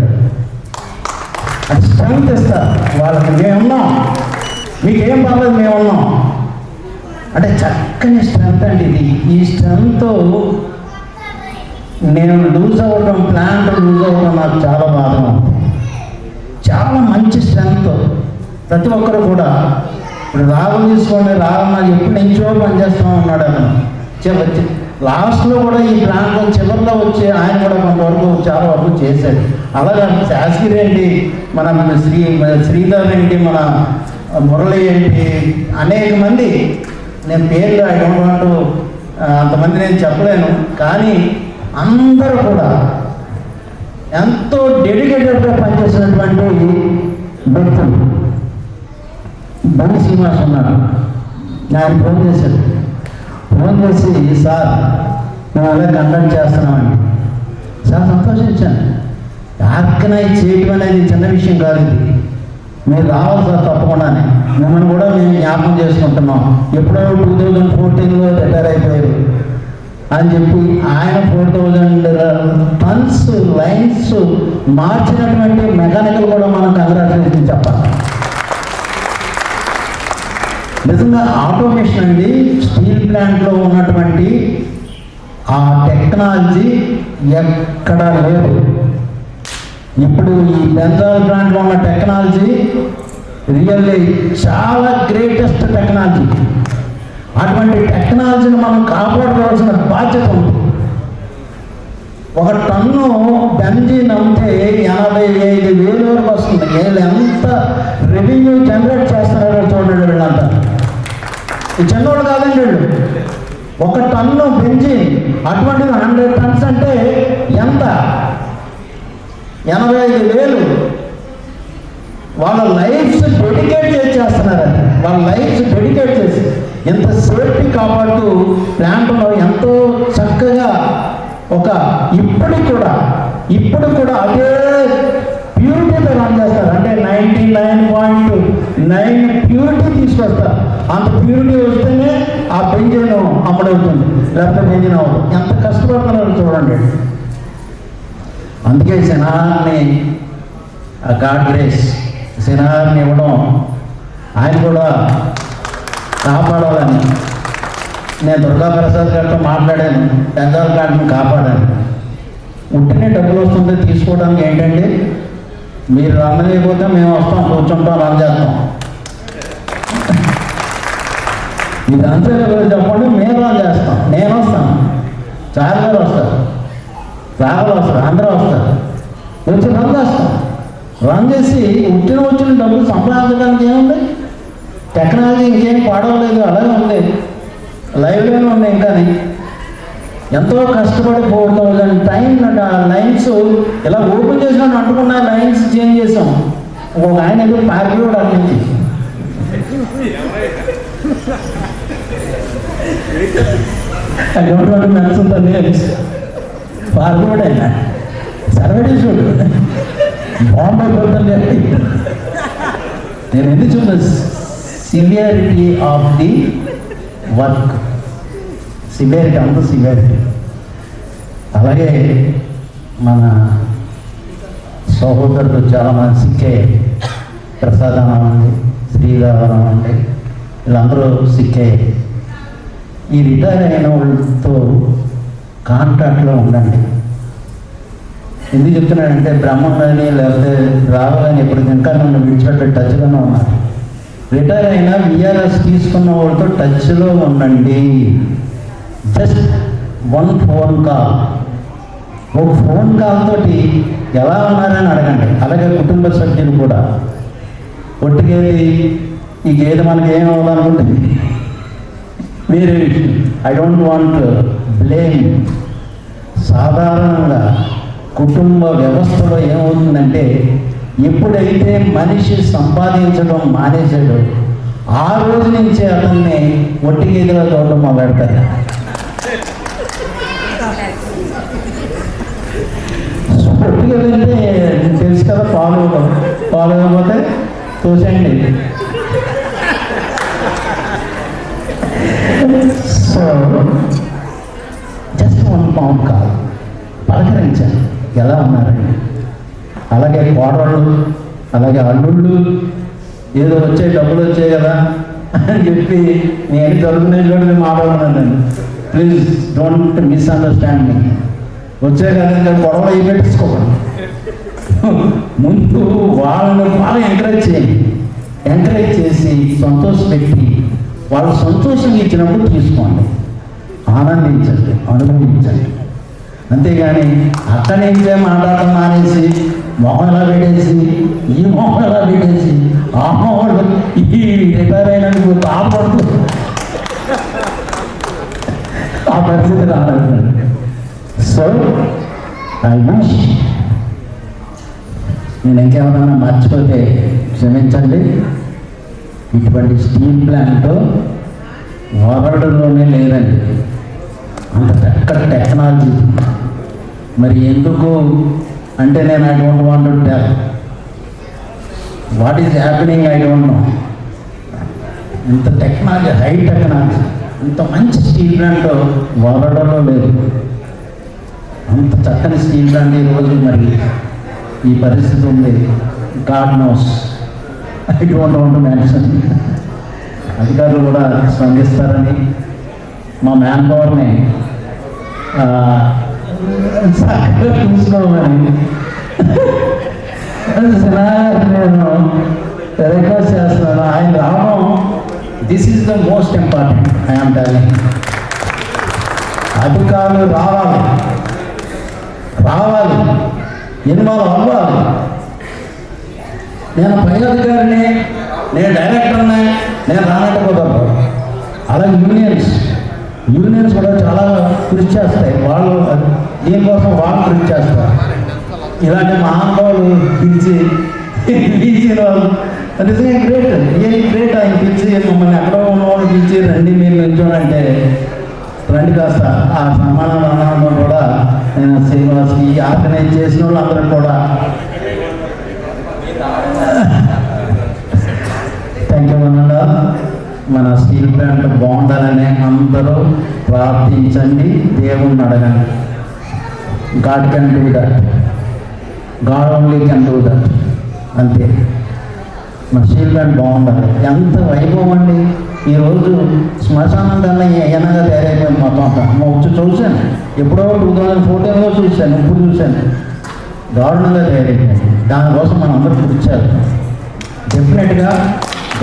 అది స్ట్రెంత్ ఇస్తారు వాళ్ళకి. మేమున్నాం, మీకేం పర్లేదు, మేమున్నాం అంటే చక్కని స్ట్రెంత్ అండి ఇది. ఈ స్ట్రెంత్ నేను లూజ్ అవ్వడం, ప్లాంట్ లూజ్ అవ్వడం నాకు చాలా బాధగా ఉంది. చాలా మంచి స్ట్రెంత్ ప్రతి ఒక్కరు కూడా. ఇప్పుడు రాగం తీసుకోండి, రాగం నాకు ఎప్పుడు నుంచో పనిచేస్తూ ఉన్నాడు అతను. లాస్ట్లో కూడా ఈ ప్లాంట్లో చివరిలో వచ్చి ఆయన కూడా కొంతవరకు చాలా వరకు చేశాడు. అలాగే శాస్త్రి ఏంటి, మన శ్రీధర్ ఏంటి, మన మురళి ఏంటి, అనేక మంది, నేను పేర్లు ఐ డోంట్ వాంట్ అంతమంది నేను చెప్పలేను, కానీ అందరూ కూడా ఎంతో డెడికేటెడ్గా పనిచేసినటువంటి వ్యక్తులు. బండి శ్రీనివాస్ ఉన్నాడు, ఆయన ఫోన్ చేశాడు. ఫోన్ చేసి, సార్ మేము అలా కండక్ట్ చేస్తున్నామండి. చాలా సంతోషించాను. ఆర్గనైజ్ చేయడం అనేది చిన్న విషయం కాదు, ఇది మీరు రావాలి సార్ తప్పకుండానే. మిమ్మల్ని కూడా మేము జ్ఞాపకం చేసుకుంటున్నాం. ఎప్పుడో 2014లో రిటైర్ అయిపోయారు. అని చెప్పి ఆయన 4000 టన్స్ లైన్స్ మార్చినటువంటి మెకానికల్ కూడా మనం కంగ్రాచులేషన్ చెప్పాలి. నిజంగా ఆటోమేషన్ అండి స్టీల్ ప్లాంట్లో ఉన్నటువంటి ఆ టెక్నాలజీ ఎక్కడా లేదు. ఇప్పుడు ఈ బెంజాల్ ప్లాంట్లో ఉన్న టెక్నాలజీ రియల్లీ చాలా గ్రేటెస్ట్ టెక్నాలజీ. అటువంటి టెక్నాలజీని మనం కాపాడుకోవాల్సిన బాధ్యత ఉంది. 1 టన్ను బెంజీన్ అమ్మితే 85,000 వరకు వస్తుంది. వీళ్ళు ఎంత రెవెన్యూ జనరేట్ చేస్తున్నారో చూడండి వీళ్ళంతా. ఈ చిన్నవాడు కాదండి వీళ్ళు. 1 టన్ను బెంజీన్, అటువంటిది 100 టన్స్ అంటే ఎంత? 85,000. వాళ్ళ లైఫ్స్ డెడికేట్ చేస్తున్నారండి. వాళ్ళ లైఫ్స్ డెడికేట్ చేసి ఎంత సేఫ్టీ కాపాడుతూ ప్లాంట్లో ఎంతో చక్కగా ఇప్పుడు కూడా అదే ప్యూరిటీతో రన్ చేస్తారు. అంటే 99.9 ప్యూరిటీ తీసుకొస్తారు. అంత ప్యూరిటీ వస్తేనే ఆ బెంజీన్ అమ్ముడవుతుంది, లేకపోతే బెంజీన్ అవ్వదు. ఎంత కష్టపడుతున్నారో చూడండి. అందుకే సినార్ని గాడ్ గ్రేస్ సినార్ని ఇవ్వడం, ఆయన కూడా కాపాడాలని నేను దుర్గాప్రసాద్ గారితో మాట్లాడాను. బెంగాల్ ప్లాంట్ని కాపాడాను. ఉట్టినే డబ్బులు వస్తుంటే తీసుకోవడానికి ఏంటండి, మీరు రన్ చేయకపోతే మేము వస్తాం, కూర్చుంటాం, రన్ చేస్తాం. మీరు రన్ చేయలేదు చెప్పండి, మేము రన్ చేస్తాం. నేను వస్తాను, చార్ గారు వస్తారు, రాఘవ వస్తారు, అందరూ వస్తారు, వచ్చి రన్ చేస్తాం. రన్ చేసి వచ్చిన డబ్బులు సంపాదించడానికి ఏముంది? టెక్నాలజీ ఇంకేం పాడవలేదు, అలాగే ఉంది, లైవ్లోనే ఉంది. ఇంకా ఎంతో కష్టపడి 4000 టైం లైన్స్ ఇలా ఓపెన్ చేసినా అంటుకున్న లైన్స్ చేంజ్ చేసాం. ఒక ఆయన ఏదో పారిపోయాడు అన్నించి. అటువంటి నడుస్తుందండి పారిపోయాడు ఆయన. సర్వేడేశ్వరుడు బాంబే పోతుంది. నేను ఎందుకు చూద్దాం, severity of the work, severity, అంత సివియారిటీ. అలాగే మన సహోదరుడు చాలామంది సిక్కే, ప్రసాదం అండి, శ్రీరావరం అండి, వీళ్ళందరూ సిక్కే. ఈ రిటైర్ అయిన వాళ్ళతో కాంటాక్ట్లో ఉండండి. ఎందుకు చెప్తున్నాడంటే బ్రహ్మని లేకపోతే రావాలని ఎప్పుడు ఇంకా నన్ను విడిచిపెట్టే టచ్లోనే ఉన్నారు. రిటైర్ అయినా విఆర్ఎస్ తీసుకున్న వాళ్ళతో టచ్లో ఉండండి. జస్ట్ 1 ఫోన్ కాల్, ఒక ఫోన్ కాల్ తోటి ఎలా ఉన్నారని అడగండి. అలాగే కుటుంబ సభ్యులు కూడా ఒట్టికేది ఈ గేదె మనకి ఏం అవ్వాలనుకుంటుంది వేరే విషయం. I don't want blame. సాధారణంగా కుటుంబ వ్యవస్థలో ఏమవుతుందంటే ఎప్పుడైతే మనిషి సంపాదించడం మానేశాడో ఆ రోజు నుంచే అతన్ని ఒట్టి గేదెలా చూడడం మొదలెడతారు. ఒట్టి గేదె అంటే తెలుసు కదా, పాలు ఇవ్వకపోతే తోసేయండి. సో జస్ట్ 1 pound కాదు, పలకరించండి, ఎలా ఉన్నారండి. అలాగే కోడళ్ళు, అలాగే అల్లుళ్ళు ఏదో డబ్బులు వచ్చాయి కదా అని చెప్పి నేను జరుగుతున్న చోటు మాట్లాడుతున్నానండి. ప్లీజ్ డోంట్ మిస్అండర్స్టాండ్ మీ. వచ్చే కదా గొడవ అయ్యి పెట్టేసుకోకండి. ముందు వాళ్ళని బాగా ఎంకరేజ్ చేయండి. ఎంకరేజ్ చేసి సంతోషపెట్టి వాళ్ళు సంతోషం ఇచ్చినప్పుడు తీసుకోండి, ఆనందించండి, అనుభవించండి. అంతేగాని అక్కడి నుంచే మాట్లాడటం మానేసి మొహంలా పెట్టేసి ఈ మొహంలా పెట్టేసి ఆ మొహంలో ఈ రిటైర్ అయినందుకు బాధపడుతూ ఆ పరిస్థితి రాదండి. సో ఐ విష్, నేను ఇంకేమైనా మర్చిపోతే క్షమించండి. ఇటువంటి స్టీల్ ప్లాంట్ వరల్డ్లోనే లేదండి, అంత చక్కటి టెక్నాలజీ. మరి ఎందుకు అంటే నేను I don't want to tell what is happening, I don't know. ఇంత టెక్నాలజీ, హై టెక్నాలజీ ఇంత మంచి స్టీల్ ప్లాంట్ వదలడంలో లేదు. అంత చక్కని స్టీల్ ప్లాంట్ ఈరోజు మరి ఈ పరిస్థితి ఉంది. God knows, I don't want to mention. అధికారులు కూడా స్పందిస్తారని, మా మ్యాన్ పవర్ని చూసుకోమని నేను రిక్వెస్ట్ చేస్తున్నాను. ఆయన రావడం, this is the most important. I'm telling, అధికారులు రావాలి, ఇన్వాల్వ్ అవ్వాలి. నేను పై అధికారిని, నేను డైరెక్టర్ని, నేను రానట్టు కుదరదు. అలాగే యూనియన్స్ కూడా చాలా కృషి చేస్తాయి. వాళ్ళు దీనికోసం వాళ్ళు కృషి చేస్తారు. ఇలాంటి మహానుభావులు పిలిచి వాళ్ళు నిజంగా గ్రేట్. ఆయన పిలిచి మమ్మల్ని ఎక్కడో ఉన్నవాళ్ళు పిలిచి రండి మీరు నిల్చోనంటే రండి కాస్త. ఆ సన్మానం అన్నడం కూడా శ్రీనివాస్కి ఆర్గనైజ్ చేసిన వాళ్ళు అందరూ కూడా థ్యాంక్ యూ అన్నా. మన స్టీల్ ప్లాంట్ బాగుండాలని అందరూ ప్రార్థించండి, దేవుణ్ణి అడగండి. God can do that, God only can do that. అంతే, మన స్టీల్ ప్లాంట్ బాగుండాలి. ఎంత వైభవం అండి! ఈరోజు శ్మశానం కన్నా ఏనగా తయారైపోయింది మొత్తం అంతా. వచ్చి చూశాను, ఎప్పుడో 2014లో చూశాను, ఇప్పుడు చూశాను. దారుణంగా తయారైపోయింది. దానికోసం మనం అందరూ కూర్చారు. డెఫినెట్గా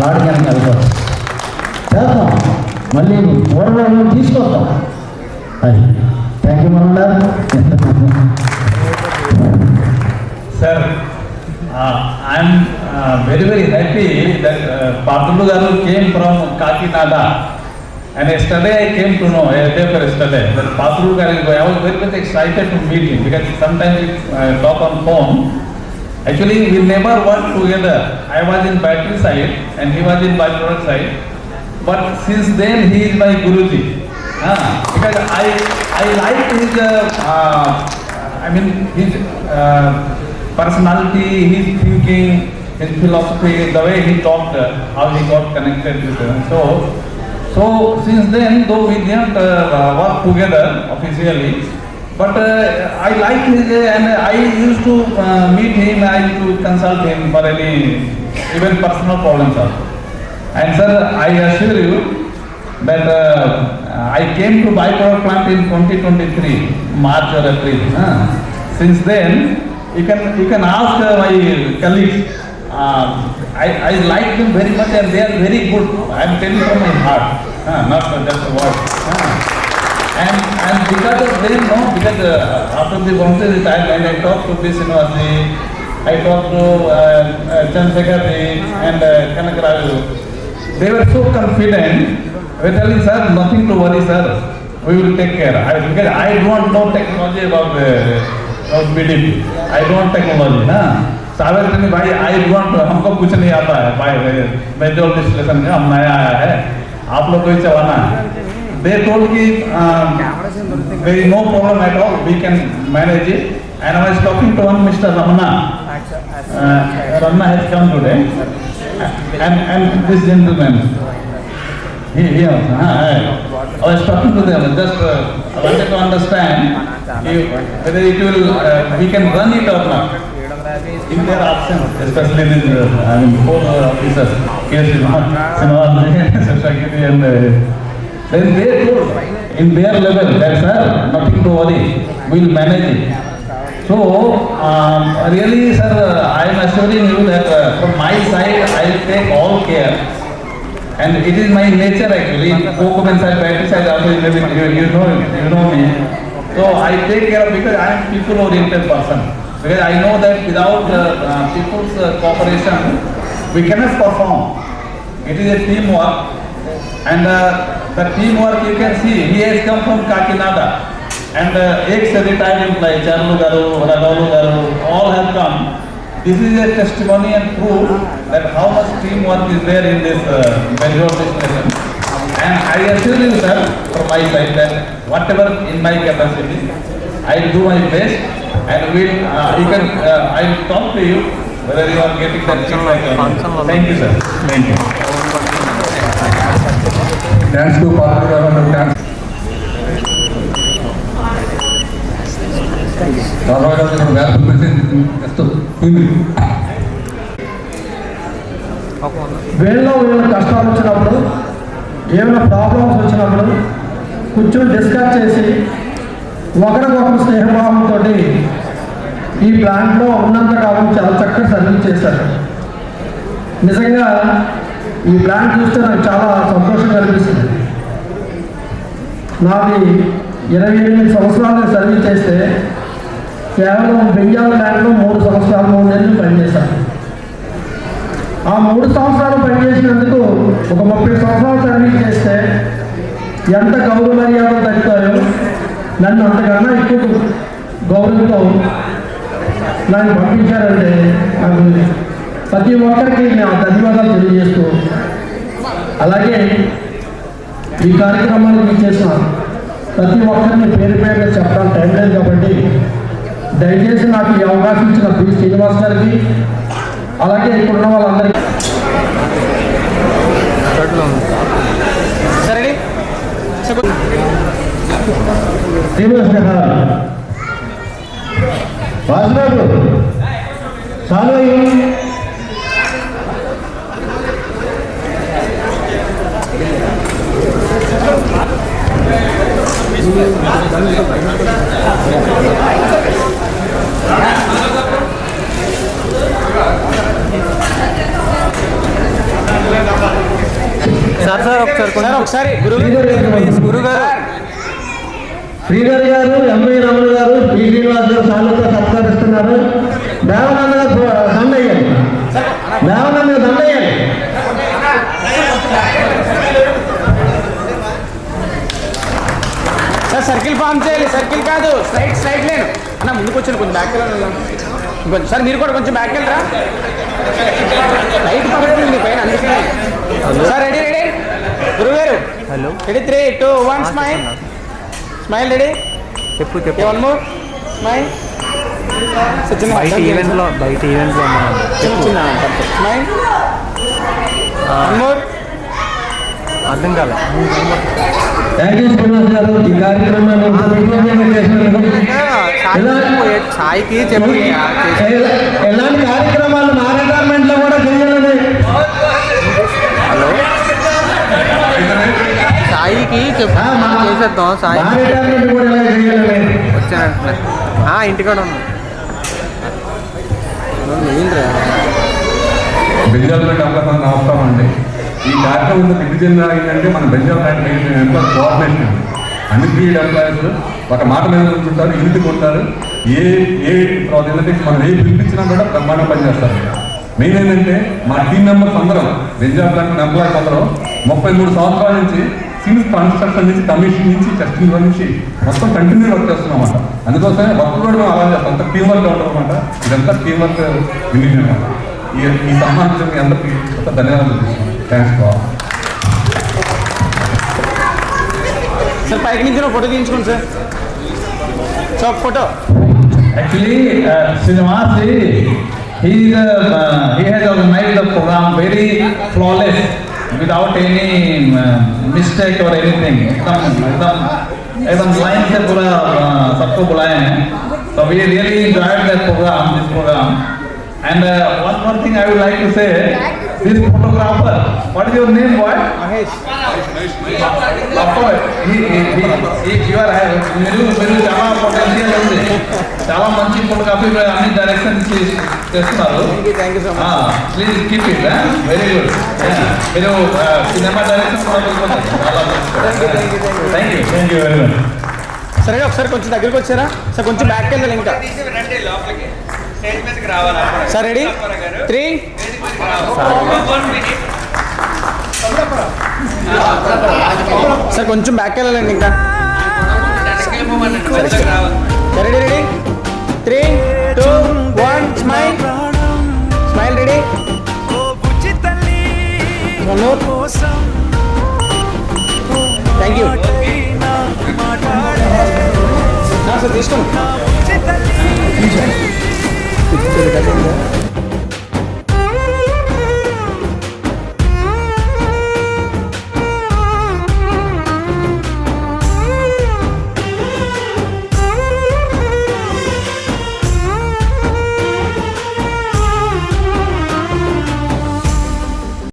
గాడ్ కెన్ హెల్ప్ us. చేద్దాం, మళ్ళీ పూర్వం తీసుకొద్దాం. అది thank you Manohar. Sir, I'm very happy that Patrulu Garu came from Kakinada, and yesterday I came to know, yesterday, that Patrulu Garu, I was very much excited to meet him because sometimes we talk on phone. Actually, we never worked together. I was in battery side and he was in byproduct side. But since then he is my Guruji. Because I like his, his personality, his thinking, his philosophy, the way he talked, how he got connected with them. So since then, though we didn't work together officially, but I like his, and I used to meet him, I used to consult him for any even personal problems also. And sir, I assure you that I came to byproduct plant in 2023, March or April. Since then, you can ask my colleagues. I like them very much and they are very good. I am telling from my heart, not just a word. And because of them, no, because after the voluntary retirement, I talked to this university, I talked to Chandrasekhar and Kanakaraju. They were so confident. We were telling, sir, nothing to worry, sir. We will take care. Because I don't know technology about BDP. I don't technology, na. सागर ने भाई I don't, हमको कुछ नहीं आता है भाई, major distillation में हम नया आया है, आप लोग कोई चलाना है. They told कि there is no problem at all, we can manage it. And I was talking to one Mr. Ramana. Ramana has come today. And this gentleman, he also, I was talking to them, just I wanted to understand whether it will, we can run it or not. In their absence, especially these, four officers, and then they told in their level that sir, nothing to worry, we will manage it. So, really sir, I am assuring you that from my side, I will take all care. And it is my nature actually, coke side, battery side, also you know me. So I take care of, because I am people oriented person. Because I know that without people's cooperation, we cannot perform. It is a teamwork. And the teamwork you can see, he has come from Kakinada. And ex-retired employees, Charlu Garu, Ragalu Garu, all have come. This is a testimony and proof that how much teamwork is there in this Bangalore destination. And I assure you, sir, from my side that whatever in my capacity, I will do my best, and will you can I will talk to you whether you are getting that feedback or not. Thank you, sir. Thank you. Thanks to party గారు, thanks వీళ్ళ కష్టాలు వచ్చినప్పుడు ఏమైనా problems వచ్చినప్పుడు కూర్చొని discuss చేసి ఒకరికొకరు స్నేహభావంతో ఈ ప్లాంట్లో ఉన్నంతకాలం చాలా చక్కగా సర్వీస్ చేశారు. నిజంగా ఈ ప్లాంట్ చూస్తే నాకు చాలా సంతోషంగా అనిపిస్తుంది. నాది 28 సంవత్సరాలు సర్వీస్ చేస్తే కేవలం బెంజాల ప్లాంట్లో 3 సంవత్సరాలు 3 నెలలు పనిచేశాను. ఆ 3 సంవత్సరాలు పనిచేసినందుకు ఒక 30 సంవత్సరాలు సర్వీస్ చేస్తే ఎంత గౌరవ మర్యాదలు తగ్గుతాయో నన్ను అంతకన్నా ఎక్కువ గౌరవంతో నన్ను పంపించారంటే నాకు ప్రతి ఒక్కరికి నేను ధన్యవాదాలు తెలియజేస్తూ, అలాగే ఈ కార్యక్రమానికి చేసిన ప్రతి ఒక్కరిని పేరు పేరుగా చెప్పడానికి టైం లేదు కాబట్టి దయచేసి నాకు ఈ అవకాశం ఇచ్చిన పి శ్రీనివాస్ గారికి, అలాగే ఇక్కడ ఉన్న వాళ్ళందరికీ శ్రీనివాస్ గారు వాసుబాబు చాలు ఒకసారి గురుగారు శ్రీధర్ గారు, ఎంఏ రమణ గారు, పి శ్రీనివాస్ గారు సార్లతో సత్కరిస్తున్నారు. దేవానంద గారు దండయ్యాలి, దేవానంద గారు దండయ్యాలి. సార్ సర్కిల్ ఫామ్ చేయాలి, సర్కిల్ కాదు స్ట్రైట్ లేను అన్న. ముందుకు వచ్చాను, కొంచెం బ్యాక్ వెళ్ళాను సార్. మీరు కూడా కొంచెం బ్యాక్ వెళ్ళరా, లైట్ పడుతుంది మీ పైన అందుకే. సార్ రెడీ గురుగారు, హలో రెడీ 3, 2, 1 స్మైల్ రెడీ. చెప్పు 1 more స్మైల్. బయట ఈవెంట్లో స్మైల్ 1 more. అర్థం కాలే. థ్యాంక్ యూ శ్రీనివాస్ గారు. ఈ కార్యక్రమాన్ని సాయికి చెప్పు, ఎలాంటి కార్యక్రమాలు మా రిటైర్మెంట్లో కూడా చేయాలని సాయికి చెప్పు, చేసేద్దాం. సాయి వచ్చానంటున్నా, ఇంటికాడ ఉన్నా. బెంజాల్పేట అప్లకాన్ని నమస్కారం అండి. ఈ కార్యక్రమం దిగ్విజయం అయిందంటే మన బెంజాల్పేట ఎంప్లాయ్ కోఆర్డినేషన్. అన్ని ఫీల్డ్ ఎంప్లాయీస్ ఒక మాట మీద ఉంటుంటారు, ఇంటికి ఉంటారు. ఏంటంటే మనం ఏ పిలిపించినా కూడా బ్రహ్మాండం పనిచేస్తారు. మెయిన్ ఏంటంటే మా టీం మెంబర్స్ అందరం బెంజాల్పేట ఎంప్లాయీస్ అందరం 33 సంవత్సరాల నుంచి సివిల్ కన్స్ట్రక్షన్ నుంచి, కమిషన్ నుంచి, టెస్టింగ్ నుంచి మొత్తం కంటిన్యూ వర్క్ చేస్తున్నాం అన్నమాట. అందుకోసమే వర్క్ కూడా మేము అలా చేస్తాం, అంత టీం వర్క్ ఉంటుంది అనమాట. ఇదంతా టీం వర్క్ వినియోగం అనమాట. ఈ సమాజం మీ అందరికీ కొత్త ధన్యవాదాలు తీసుకున్నాం. Thanks for sir. పైకి నుంచి ఫోటో తీయించుకోండి sir. So photo actually Srinivas he has organized the program very flawless without any mistake or anything. एकदम लाइन से पूरा सबको बुलाए हैं. So we really enjoyed that program, this program. And one more thing I would like to say, this photographer, what is your name, boy? Mahesh. మీరు చాలా potential ఉంది, చాలా మంచి ఫోటోగ్రఫీ అన్ని డైరెక్షన్ చేస్తున్నారు. Please keep it, very good. మీరు cinema direction కూడా thank you very much. సరే ఒకసారి కొంచెం దగ్గరికి వచ్చారా సార్, కొంచెం బ్యాక్ వెళ్ళాలి ఇంకా సార్. రెడీ 3 సార్, కొంచెం బ్యాక్ వెళ్ళాలండి ఇంకా. Ready 3, 2, 1 smile ready. 1 more. Thank you sir. తీసుకోండి.